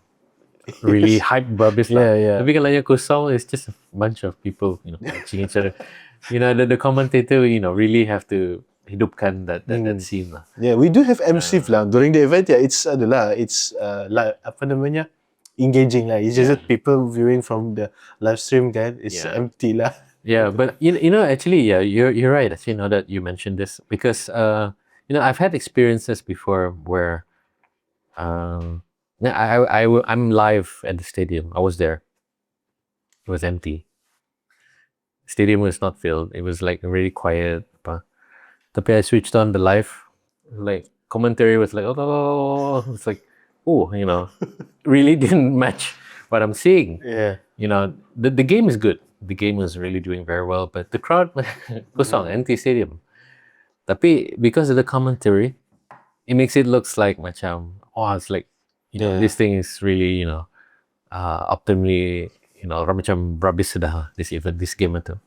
really hype babis lah. Tapi kalau yang kosong, it's just a bunch of people, you know, watching each other. You know, the commentator, you know, really have to hidupkan that scene lah. Yeah, we do have MC lah during the event. Yeah, it's like apa namanya, engaging lah. It's just that people viewing from the live stream kan, it's empty lah. Yeah, but you know, actually, yeah, you're right. Actually, now that you mentioned this, because you know, I've had experiences before where I'm live at the stadium. I was there. It was empty. Stadium was not filled. It was like really quiet. Tapi I switched on the live, like commentary was like, oh, it's like, oh, you know, really didn't match what I'm seeing. You know, the game is good. The game was really doing very well, but the crowd kosong, empty stadium. Tapi because of the commentary, it makes it looks like macam, oh, it's like, you know, this thing is really, you know, optimally, you know, macam berhabis sudah this game atau.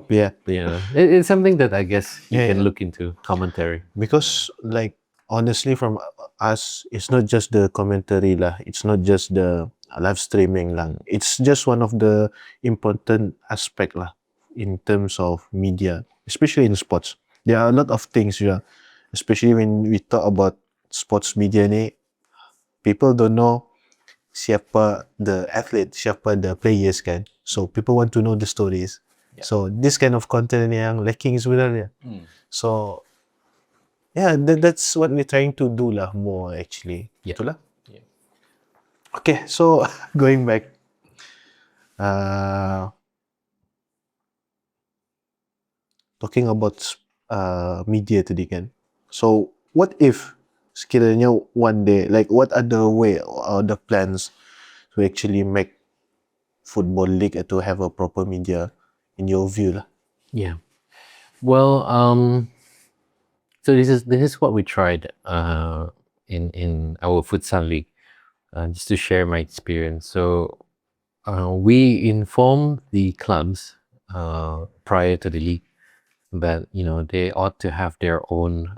Yeah. You know, it's something that I guess you can look into, commentary. Because like honestly, from us, it's not just the commentary lah. It's not just the live streaming lang. It's just one of the important aspect lah in terms of media, especially in sports. There are a lot of things, especially when we talk about sports media ni, people don't know siapa the athlete, siapa the players kan. So people want to know the stories. So this kind of content yang lacking sebenarnya. So yeah, that's what we're trying to do lah more actually. Betul lah. Okay, so going back, talking about media tadi kan. So what if sekiranya one day, like what are the way or the plans to actually make football league to have a proper media in your view lah? Yeah. Well, so this is what we tried in our futsal league. Just to share my experience. So we informed the clubs prior to the league that, you know, they ought to have their own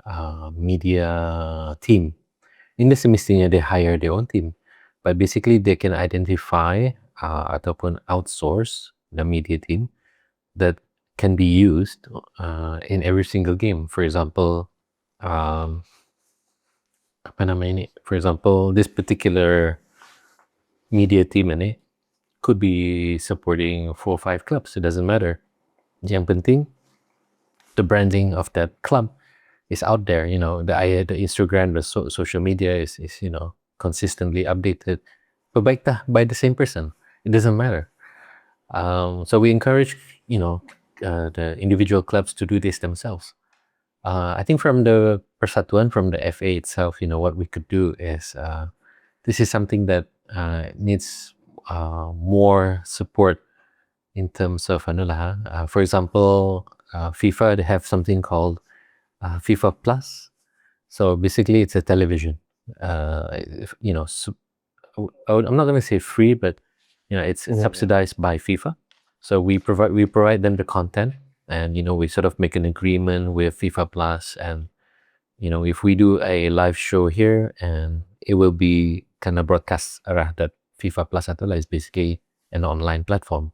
media team. Hindi semestinya they hire their own team, but basically they can identify ataupun outsource the media team that can be used in every single game. For example, apa nama ini? For example, this particular media team ini could be supporting 4 or 5 clubs. It doesn't matter. Yang penting, the branding of that club is out there. You know, the Instagram, the social media is consistently updated. But by the same person, it doesn't matter. So we encourage the individual clubs to do this themselves. I think from the Persatuan, from the FA itself, what we could do is this is something that needs more support in terms of for example, FIFA, they have something called FIFA Plus. So basically, it's a television. I'm not going to say free, but it's subsidized by FIFA. So we provide them the content, and we sort of make an agreement with FIFA Plus, and if we do a live show here, and it will be kind of broadcast that FIFA Plus is basically an online platform.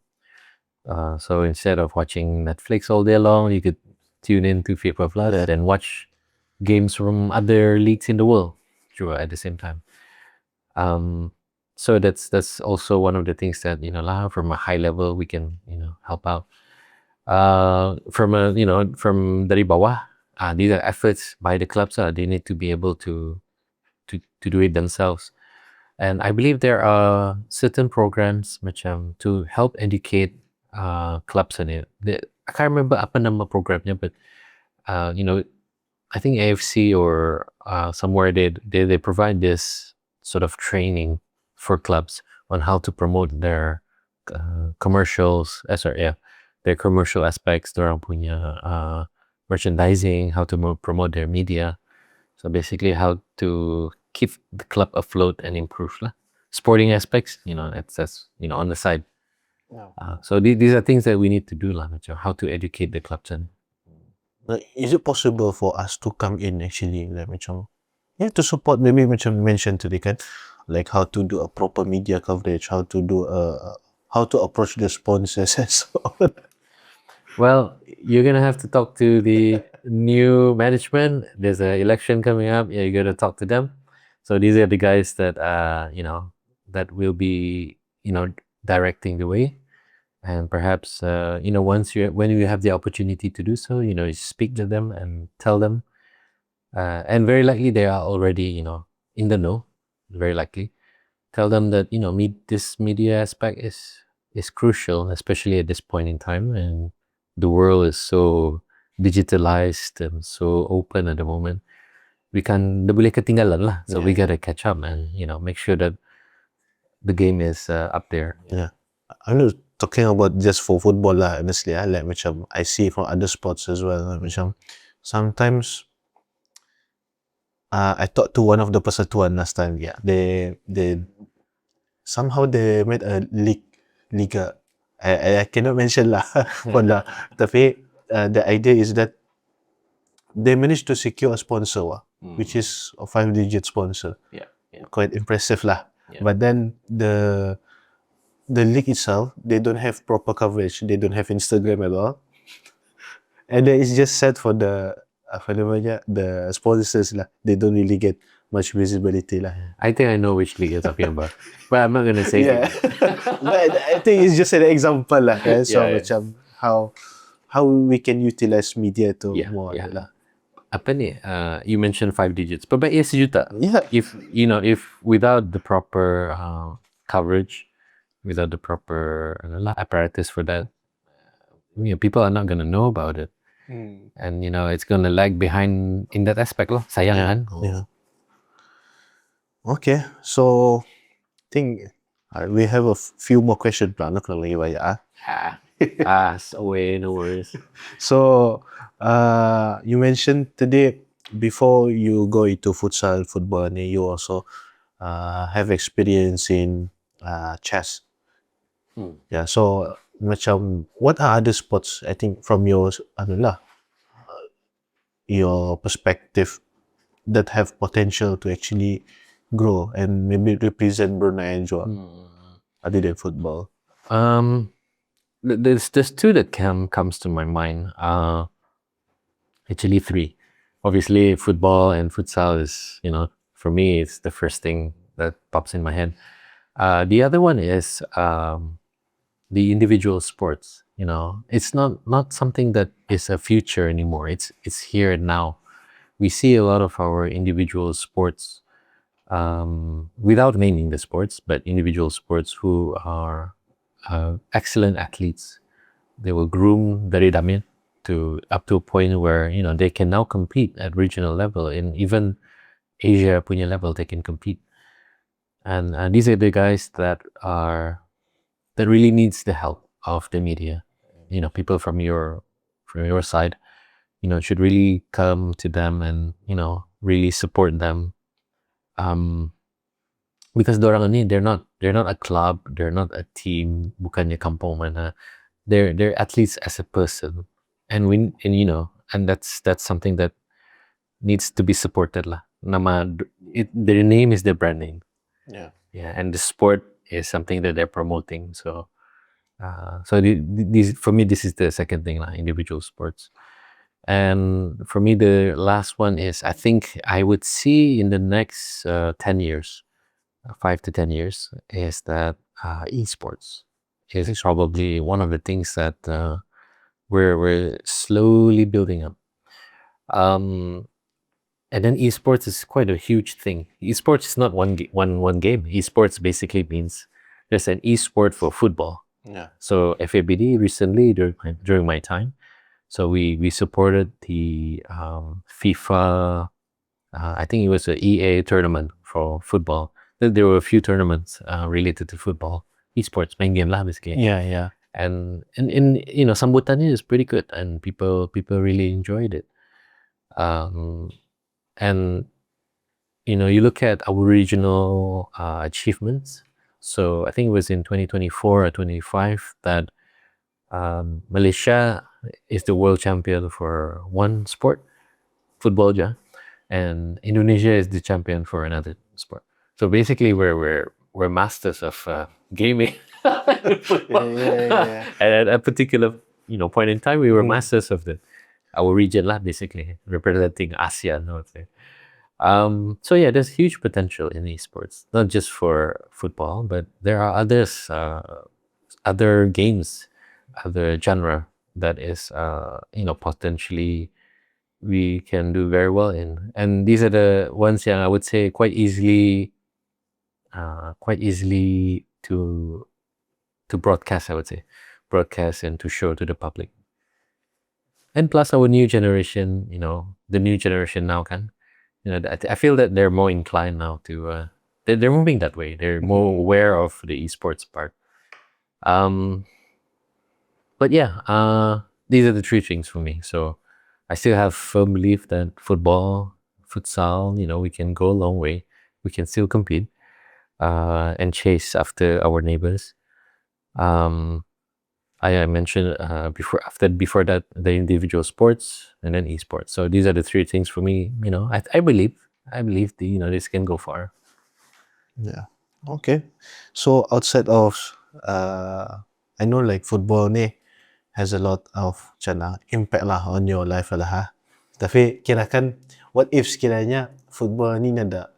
So instead of watching Netflix all day long, you could tune in to FIFA Plus and watch games from other leagues in the world at the same time. So that's also one of the things that from a high level we can help out. From dari bawah, these are efforts by the clubs. They need to be able to do it themselves. And I believe there are certain programs to help educate clubs in it. I can't remember apa nama programnya, but I think AFC or somewhere they provide this sort of training for clubs on how to promote their commercials, their commercial aspects, dorang punya merchandising, how to promote their media. So basically how to keep the club afloat and improve lah. Sporting aspects, that's on the side. So these are things that we need to do lah, how to educate the clubs. And is it possible for us to come in actually to support, maybe mention today kan, like how to do a proper media coverage, how to approach the sponsors and so on? Well, you're gonna have to talk to the new management. There's an election coming up. Yeah, you gotta talk to them. So these are the guys that that will be directing the way. And perhaps when you have the opportunity to do so, you speak to them and tell them. And very likely they are already in the know. Very likely, tell them that this media aspect is crucial, especially at this point in time, and the world is so digitalized and so open at the moment. We can boleh ketinggalan lah. So we gotta catch up and make sure that the game is up there. Yeah, I'm not talking about just for football lah. Honestly, like I see from other sports as well. Sometimes I talked to one of the Persatuan last time. Yeah, they somehow they made a liga. I cannot mention lah. Tapi the idea is that they managed to secure a sponsor, which is a 5-digit sponsor. Yeah. Quite impressive lah. Yeah. But then the league itself, they don't have proper coverage. They don't have Instagram at all, and then it's just set for the sponsors lah. They don't really get much visibility lah. I think I know which league you're talking about, but I'm not gonna say. Yeah. But I think it's just an example lah. So how we can utilize media to more lah. Apa ni? You mentioned 5 digits, but iya sejuta. Yeah. If without the proper coverage, without the proper apparatus for that, people are not gonna know about it, and it's gonna lag behind in that aspect lah. Sayang kan? Yeah. Okay, so I think we have a few more questions plan lang lagi banyak no worries. So you mentioned today before you go into football, you also have experience in chess. Yeah, so what are other sports, I think, from your perspective that have potential to actually grow and maybe represent Brunei and Najwa other than football? there's two that comes to my mind. Actually three. Obviously, football and futsal is, for me, it's the first thing that pops in my head. The other one is the individual sports. It's not something that is a future anymore. It's here and now. We see a lot of our individual sports, without naming the sports, but individual sports who are excellent athletes. They will groom dari damit to up to a point where they can now compete at regional level, and even Asia punya level they can compete. And these are the guys that really needs the help of the media. People from your side, should really come to them and really support them. Because dorang ini, they're not a club, they're not a team, bukannya kampung mana. They're athletes as a person, and that's something that needs to be supported lah. Their name is their brand name. Yeah, and the sport is something that they're promoting. So, for me, this is the second thing lah, individual sports. And for me, the last one is, I think I would see in the next 10 years, 5 to 10 years, is that esports is probably one of the things that we're slowly building up. And then esports is quite a huge thing. Esports is not one game. Esports basically means there's an esport for football. Yeah. So FABD recently, during my time, so we supported the FIFA, I think it was an EA tournament for football. There were a few tournaments related to football. Esports, main game lah basically. Yeah. And sambutannya is pretty good, and people really enjoyed it. And you look at our regional achievements. So I think it was in 2024 or 2025 that Malaysia is the world champion for one sport, football ja, and Indonesia is the champion for another sport. So basically, we're masters of gaming. Yeah. And at a particular point in time, we were masters of our region lah, basically representing ASEAN, I would say. So yeah, there's huge potential in esports, not just for football, but there are others, other games, other genre that is potentially we can do very well in. And these are the ones I would say quite easily to broadcast, I would say. Broadcast and to show to the public. And plus our new generation, the new generation now I feel that they're more inclined now to, they're moving that way. They're more aware of the esports part. But yeah, these are the three things for me. So I still have firm belief that football, futsal, we can go a long way. We can still compete and chase after our neighbors. I mentioned before that the individual sports and then esports. So these are the three things for me. I believe this can go far. Yeah. Okay. So outside of I know like football ni has a lot of impact lah on your life lah ha. Tapi kirakan what if sekiranya football ni nada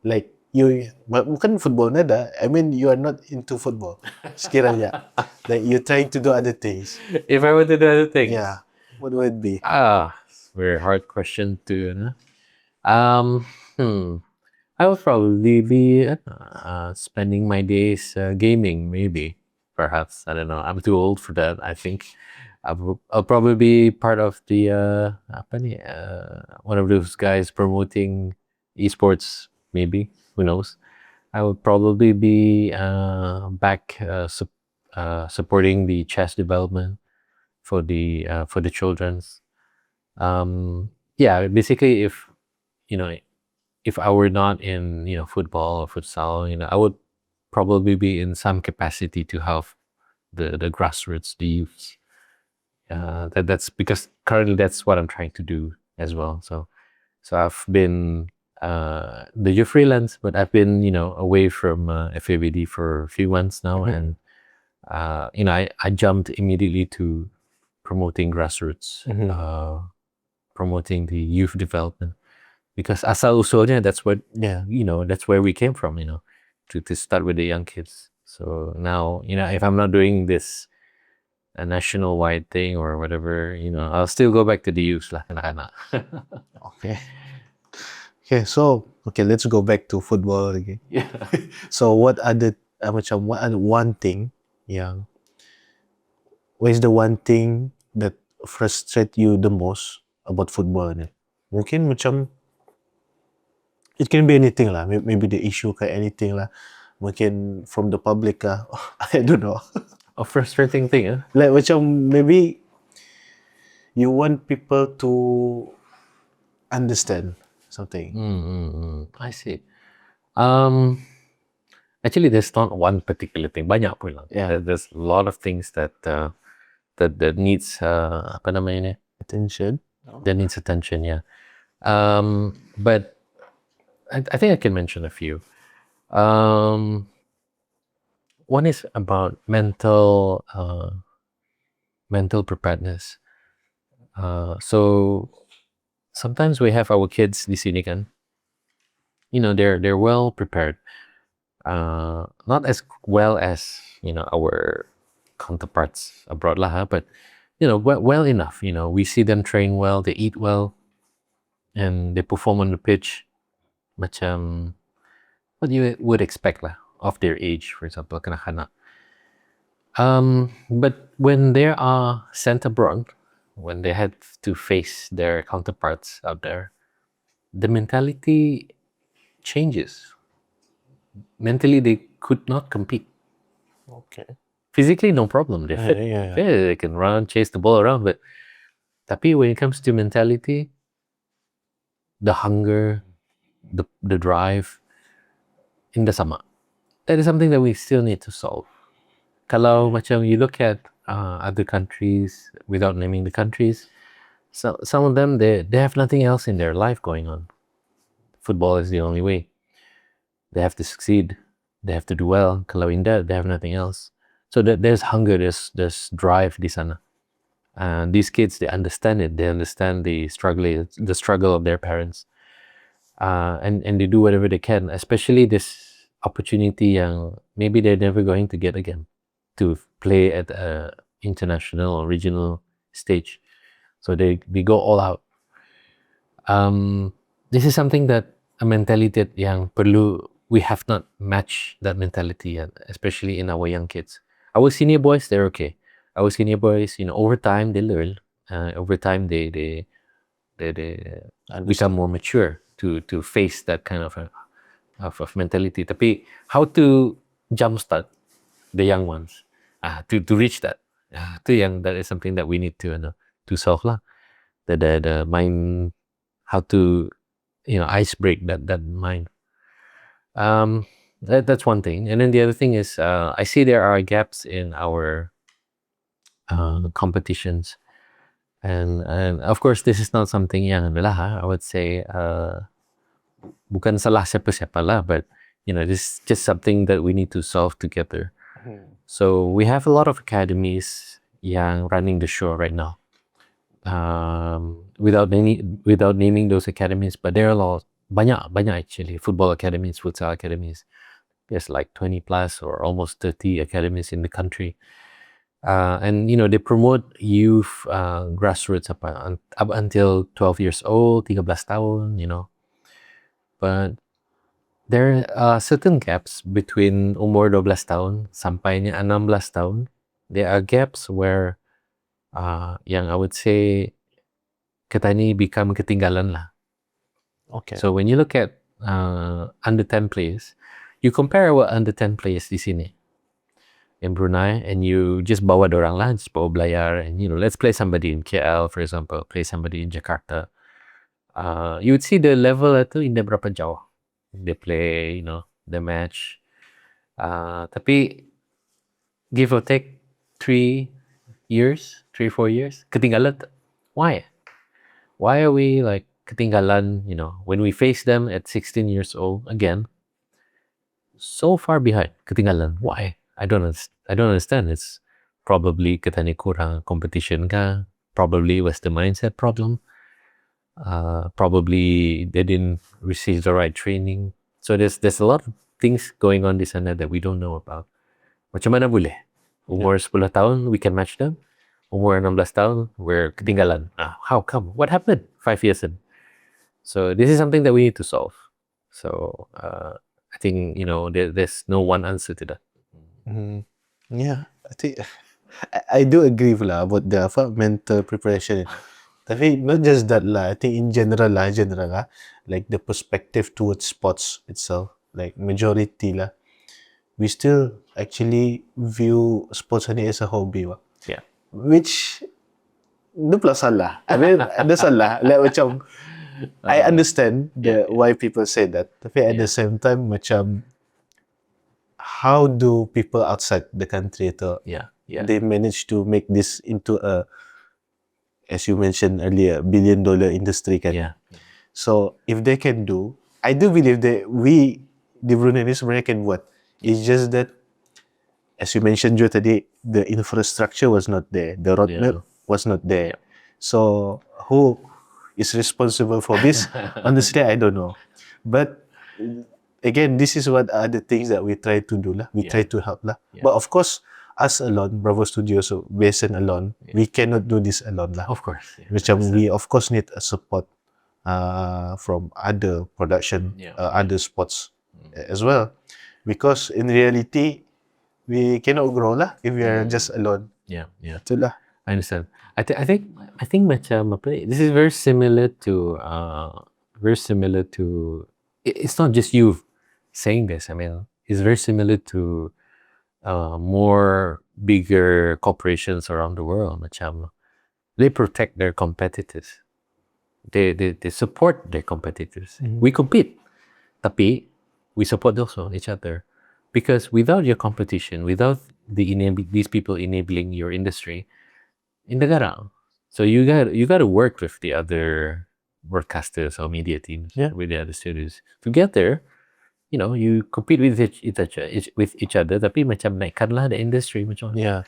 like you bukan football nada, I mean you are not into football sekiranya like you're trying to do other things. If I were to do other things, Yeah, what would it be? Very hard question to I would probably be spending my days gaming, maybe, perhaps. I don't know. I'm too old for that, I think. I'll probably be part of the one of those guys promoting esports, maybe. Who knows? I would probably be back supporting the chess development for the children's. Yeah, basically, if I were not in football or futsal, I would probably be in some capacity to help the grassroots, the youths. That's because currently that's what I'm trying to do as well. So I've been the youth freelance, but I've been away from FABD for a few months now, and I jumped immediately to promoting grassroots, promoting the youth development, because asal usulnya that's what that's where we came from, to start with the young kids. So now, if I'm not doing this a national wide thing or whatever, I'll still go back to the youth lah, anak-anak. Okay. Okay, so let's go back to football again. Yeah. So what are one thing yang what is the one thing that frustrate you the most about football ni? Mungkin macam it can be anything lah. Maybe the issue kayak anything lah. Mungkin from the public kah. I don't know. A frustrating thing, eh? Like macam maybe you want people to understand something. I see. Actually, there's not one particular thing. Banyak pun lah. Yeah. There's a lot of things that needs apa namanya ni? Attention. That needs attention. Yeah. But I think I can mention a few. One is about mental preparedness. So sometimes we have our kids di sini kan. They're well prepared. Not as well as our counterparts abroad lah, but well enough. We see them train well, they eat well, and they perform on the pitch. Macam what you would expect lah of their age, for example, kanak-kanak. But when they are sent abroad, when they had to face their counterparts out there, the mentality changes. Mentally, they could not compete. Okay. Physically, no problem. They're fit. Yeah. They can run, chase the ball around. But tapi when it comes to mentality, the hunger, the drive, hindi sama. That is something that we still need to solve. Kalau macam you look at other countries, without naming the countries, so some of them they have nothing else in their life going on. Football is the only way. They have to succeed. They have to do well. Kalau hindi, they have nothing else. So there's hunger, there's drive di sana. And these kids, they understand it. They understand the struggle of their parents. And they do whatever they can, especially this opportunity yang maybe they're never going to get again, to play at a international or regional stage. So they go all out. This is something that a mentality that yang perlu, we have not matched that mentality yet, especially in our young kids. Our senior boys, they're okay. Our senior boys, over time they learn. Over time they become more mature to face that kind of mentality. Tapi how to jumpstart the young ones to reach that? That is something that we need to solve lah. The mind, how to ice break that mind. That's one thing. And then the other thing is I see there are gaps in our competitions. And of course, this is not something yang I would say bukan salah siapa-siapa lah, but this is just something that we need to solve together. So we have a lot of academies yang running the show right now. Without naming those academies, but there are a lot, banyak actually, football academies, futsal academies. There's like 20 plus or almost 30 academies in the country. And they promote youth grassroots up until 12 years old, 13 tahun, But there are certain gaps between umur 12 tahun sampainya 16 tahun. There are gaps where yang I would say kita ni become ketinggalan lah. Okay. So when you look at under 10 players, you compare our under 10 players di sini in Brunei, and you just bawa dorang lah, just bawa belayar, and let's play somebody in KL, for example, play somebody in Jakarta. You would see the level itu hindi berapa jauh. They play, the match. Tapi give or take 3, 4 years, ketinggalan. Why? Why are we like ketinggalan, when we face them at 16 years old again, so far behind, ketinggalan? Why? I don't I don't understand. It's probably katanya kurang competition ka. Probably was the mindset problem. Probably they didn't receive the right training. So there's a lot of things going on this and that we don't know about. Macam mana boleh? Umur 10 tahun, we can match them. Umur 16 tahun, we're ketinggalan. How come? What happened 5 years in? So this is something that we need to solve. So I think, there's no one answer to that. Yeah, I think I do agree lah about the mental preparation. Tapi not just that lah, I think in general lah, like the perspective towards sports itself, like majority lah, we still actually view sports ni as a hobby lah. Yeah. Which dia pula salah. I mean, ada salah. Like macam, I understand why people say that. Tapi at the same time, macam, how do people outside the country they manage to make this into a, as you mentioned earlier, billion-dollar industry kan? Yeah. So if they can do, I do believe that we, di Brunei ni sebenarnya can buat. It's just that, as you mentioned juga tadi, the infrastructure was not there, the roadmap was not there. So who is responsible for this? Honestly, I don't know. But again, this is what are the things that we try to do lah. We try to help lah. But of course, us alone, Bravo Studios, so BSN alone, we cannot do this alone lah. Of course. Macam we of course need a support from other production, other sports as well. Because in reality, we cannot grow lah if we are just alone. Yeah. Itulah. I understand. I think macam apa ni, this is very similar to it's not just you saying this. I mean, it's very similar to more bigger corporations around the world. Macam they protect their competitors. They support their competitors. We compete, tapi we support also each other, because without your competition, without these people enabling your industry, in negara, so you got to work with the other broadcasters or media teams, with the other studios to get there. You compete with each other, tapi macam naikkanlah the industry macam. Yeah.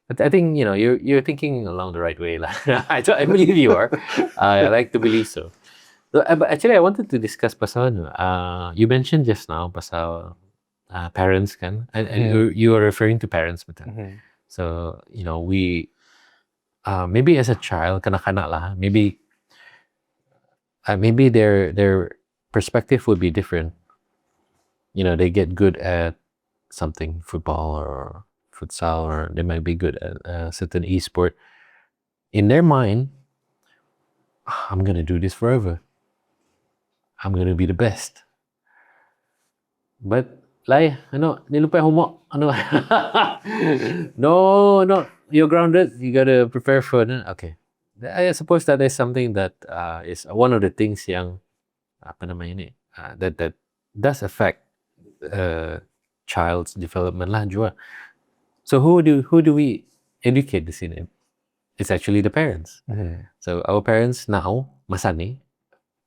But I think you're thinking along the right way lah. I believe you are. I like to believe so. But actually, I wanted to discuss pasal you mentioned just now pasal parents kan, and you are referring to parents, betul. So we maybe as a child, kanak-kanak lah, maybe their perspective would be different. They get good at something, football or futsal, or they might be good at a certain e-sport. In their mind, I'm gonna do this forever. I'm gonna be the best. But nilupay homework. No, you're grounded. You gotta prepare for it. Okay. I suppose that is something that is one of the things yang that does affect child's development lah juga. So who do we educate this in? It's actually the parents. So our parents now, masa ni,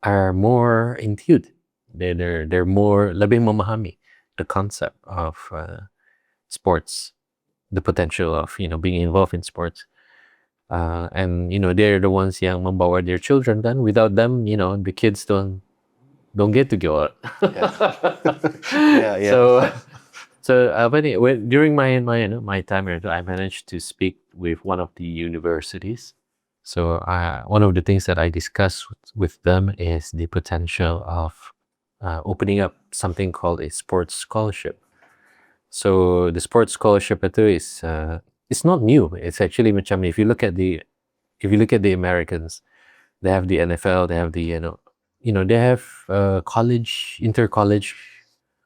are more in tune. They're more lebih memahami the concept of sports, the potential of being involved in sports, and they're the ones yang membawa their children. Then without them, the kids don't get to go out. Yeah. So during my time here, I managed to speak with one of the universities. So one of the things that I discussed with them is the potential of opening up something called a sports scholarship. So the sports scholarship is it's not new. It's actually macam, if you look at the Americans, they have the NFL, they have the they have college, inter-college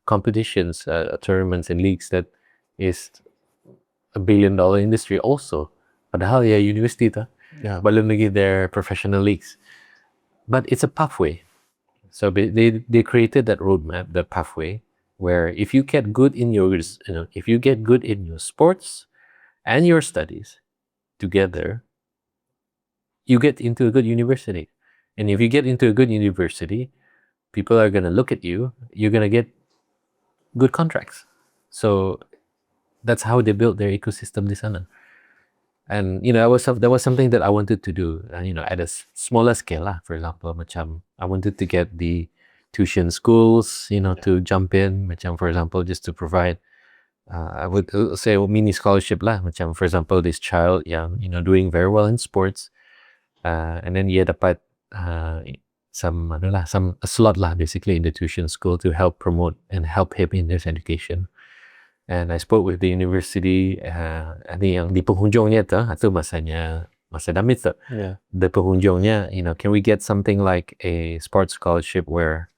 competitions, tournaments and leagues that is $1 billion industry also. Padahal university ta. Belum lagi their professional leagues. But it's a pathway. So they created that roadmap, the pathway, where if you get good in your sports and your studies together, you get into a good university. And if you get into a good university, people are gonna look at you. You're gonna get good contracts. So that's how they built their ecosystem di sana. And that was something that I wanted to do, at a smaller scale lah. For example, macam I wanted to get the tuition schools, to jump in, macam for example, just to provide, I would say mini scholarship lah. Macam for example, this child yang doing very well in sports, and then ia dapat a slot lah basically in the tuition school to help promote and help him in his education. And I spoke with the university, ni yang di penghujungnya tu, itu masa damit tu. Yeah. The penghujungnya, can we get something like a sports scholarship where,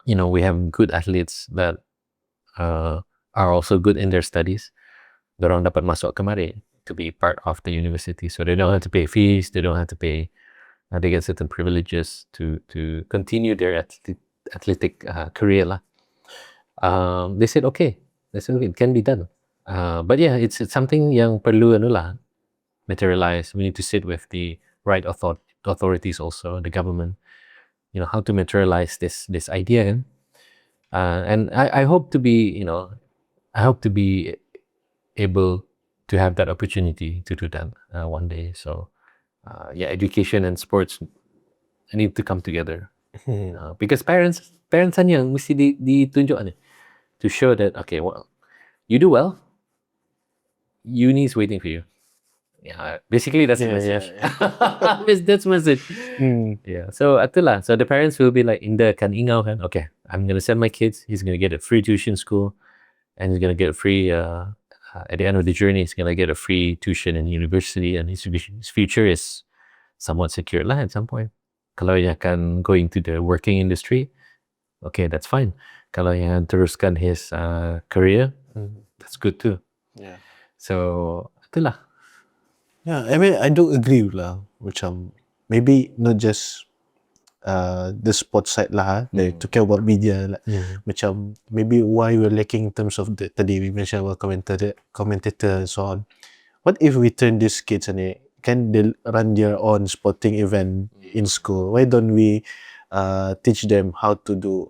we have good athletes that are also good in their studies. Dorang dapat masuk kemari to be part of the university, so they don't have to pay fees, they don't have to pay, they get certain privileges to continue their athletic career lah. They said okay, it can be done. But yeah, it's something yang perlu materialize. We need to sit with the right authorities also, the government, how to materialize this idea. And I hope to be, able to have that opportunity to do that one day. So education and sports need to come together. Because parents yang mesti ditunjuk to show that, okay, well, you do well, uni is waiting for you. Yeah, basically that's the message. That's the message. Yeah, so itulah. So the parents will be like, okay, I'm gonna send my kids, he's gonna get a free tuition school, and he's gonna get a free, at the end of the journey, he's gonna get a free tuition in university, and his future is somewhat secure lah at some point. Kalau yang akan go into the working industry, okay, that's fine. Kalau yang teruskan his career, that's good too. Yeah. So itulah. Yeah, I mean I do agree lah. Macam maybe not just the sports side lah. They talking about media. Macam maybe why we're lacking in terms of the tadi we mentioned about commentator and so on. What if we turn these kids and can they run their own sporting event in school? Why don't we teach them how to do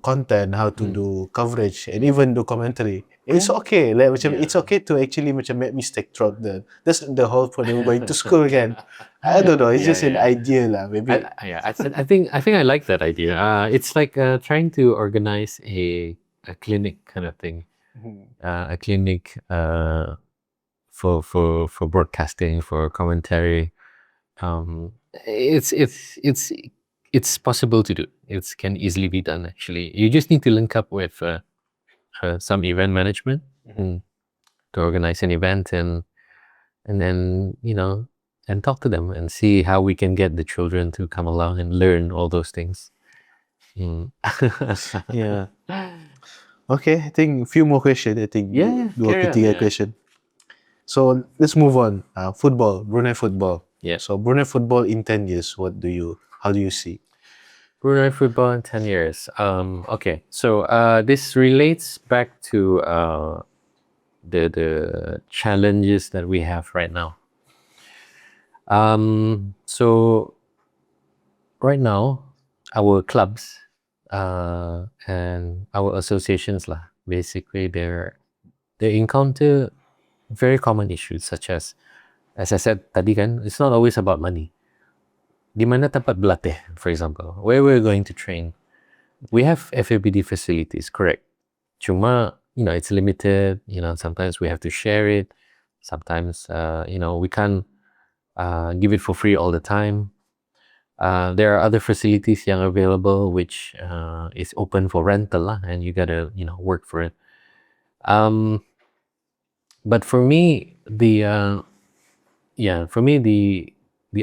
content, how to do coverage, and even do commentary? It's okay. Like macam it's okay to actually macam make mistake throughout that's the whole point of going to school again. I don't know. It's just an idea lah. Maybe. I think I like that idea. It's like trying to organize a clinic kind of thing. A clinic for broadcasting, for commentary. It's possible to do. It can easily be done actually. You just need to link up with some event management to organize an event, and then and talk to them and see how we can get the children to come along and learn all those things. Yeah. Okay, I think a few more questions. I think dua ketiga question. So let's move on. Football, Brunei football. Yeah. So Brunei football in 10 years, how do you see? Brunei football in 10 years. Okay, so this relates back to the challenges that we have right now. So right now, our clubs and our associations lah, basically they encounter very common issues such as I said tadi kan, it's not always about money. Di mana tempat berlatih, for example, where we're going to train, we have FABD facilities, correct? Cuma, it's limited. Sometimes we have to share it. Sometimes, we can't give it for free all the time. There are other facilities yang available which is open for rental lah, and you gotta work for it. But for me, the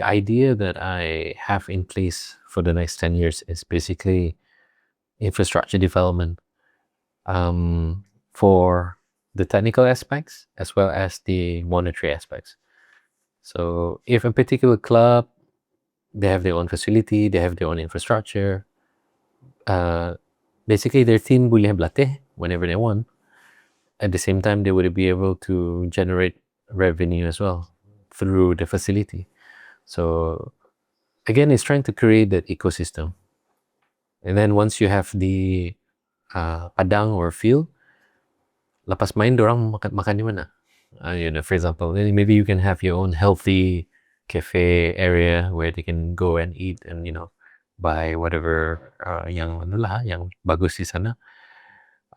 idea that I have in place for the next 10 years is basically infrastructure development for the technical aspects as well as the monetary aspects. So if a particular club, they have their own facility, they have their own infrastructure, basically their team boleh berlatih whenever they want. At the same time, they would be able to generate revenue as well through the facility. So again, it's trying to create that ecosystem. And then once you have the padang or field, lepas main dorang makan di mana? For example, maybe you can have your own healthy cafe area where they can go and eat and buy whatever yang bagus di sana.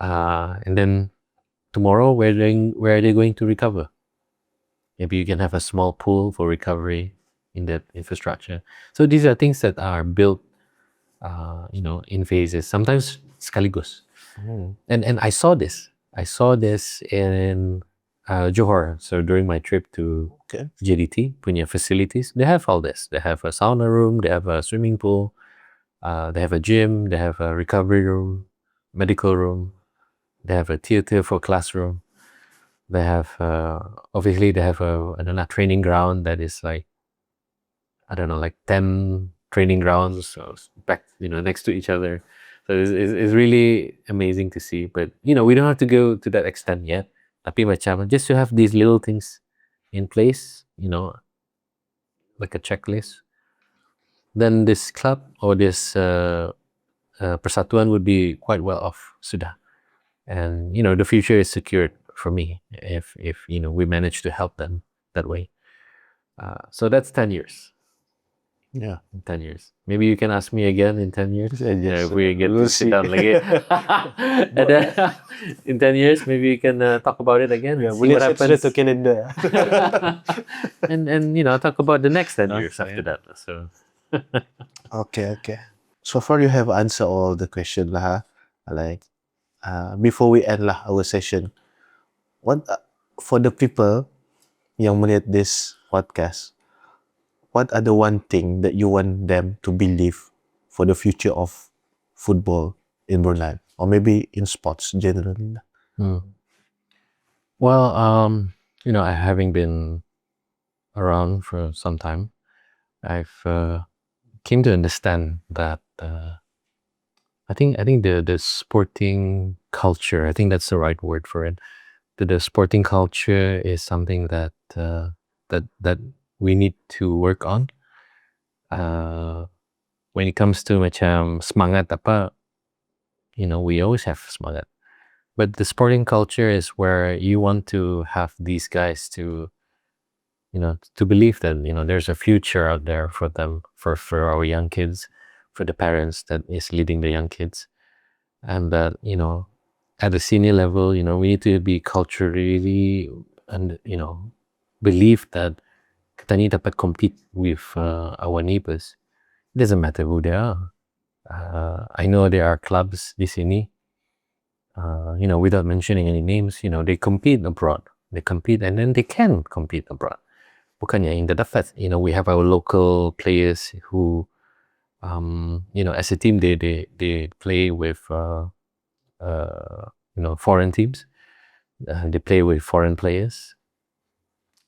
And then tomorrow, where are they going to recover? Maybe you can have a small pool for recovery in that infrastructure. So these are things that are built, in phases. Sometimes sekaligus. And I saw this. In Johor. So during my trip to JDT, punya facilities, they have all this. They have a sauna room, they have a swimming pool, they have a gym, they have a recovery room, medical room, they have a theater for classroom. They have, obviously they have a training ground that is like, I don't know, like 10 training grounds so back, next to each other. So it's really amazing to see. But, we don't have to go to that extent yet. Tapi macam, just to have these little things in place, like a checklist, then this club or this persatuan would be quite well off, sudah. And, the future is secured for me if we manage to help them that way. So that's 10 years. Yeah. In 10 years. Maybe you can ask me again in 10 years. If we get we'll to sit down again. And then, in 10 years, maybe we can talk about it again. Yeah, see what happens. To Canada. and talk about the next 10 years after that. So Okay. So far you have answered all the questions lah. Like before we end lah our session, what for the people yang melihat this podcast, what are the one thing that you want them to believe for the future of football in Brunei, or maybe in sports generally? Well, having been around for some time, I've came to understand that I think the sporting culture, I think that's the right word for it. The sporting culture is something that that we need to work on. When it comes to macam semangat apa, we always have semangat. But the sporting culture is where you want to have these guys to, to believe that, there's a future out there for them, for our young kids, for the parents that is leading the young kids. And that, at the senior level, we need to be culturally and, believe that kita ni dapat compete with our neighbors. It doesn't matter who they are. I know there are clubs di sini, without mentioning any names, they compete abroad. They compete and then they can compete abroad. Bukannya in the dapat, we have our local players who, as a team, they play with, foreign teams. They play with foreign players.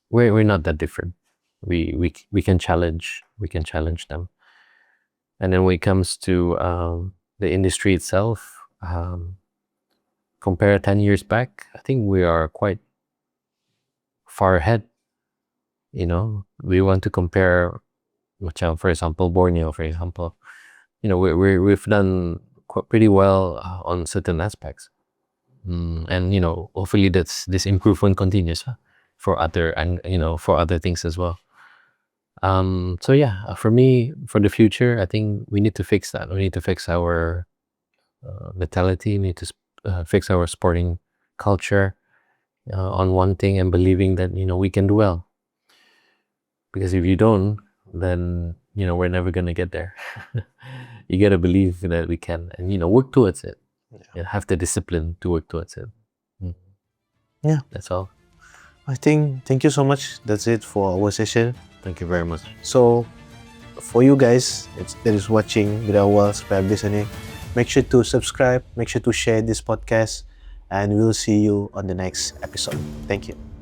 We're not that different. We can challenge. We can challenge them. And then when it comes to the industry itself, compare 10 years back, I think we are quite far ahead. We want to compare, for example, Borneo, for example. We've done pretty well on certain aspects. And, hopefully this improvement continues for other things as well. So yeah, for me, for the future, I think we need to fix that. We need to fix our mentality. We need to fix our sporting culture on one thing and believing that, we can do well. Because if you don't, then, we're never going to get there. You got to believe that we can and, work towards it. Yeah. Have the discipline to work towards it. Yeah. That's all. Thank you so much. That's it for our session. Thank you very much. So, for you guys that is watching Berawal sampai habis ni, make sure to subscribe, make sure to share this podcast, and we'll see you on the next episode. Thank you.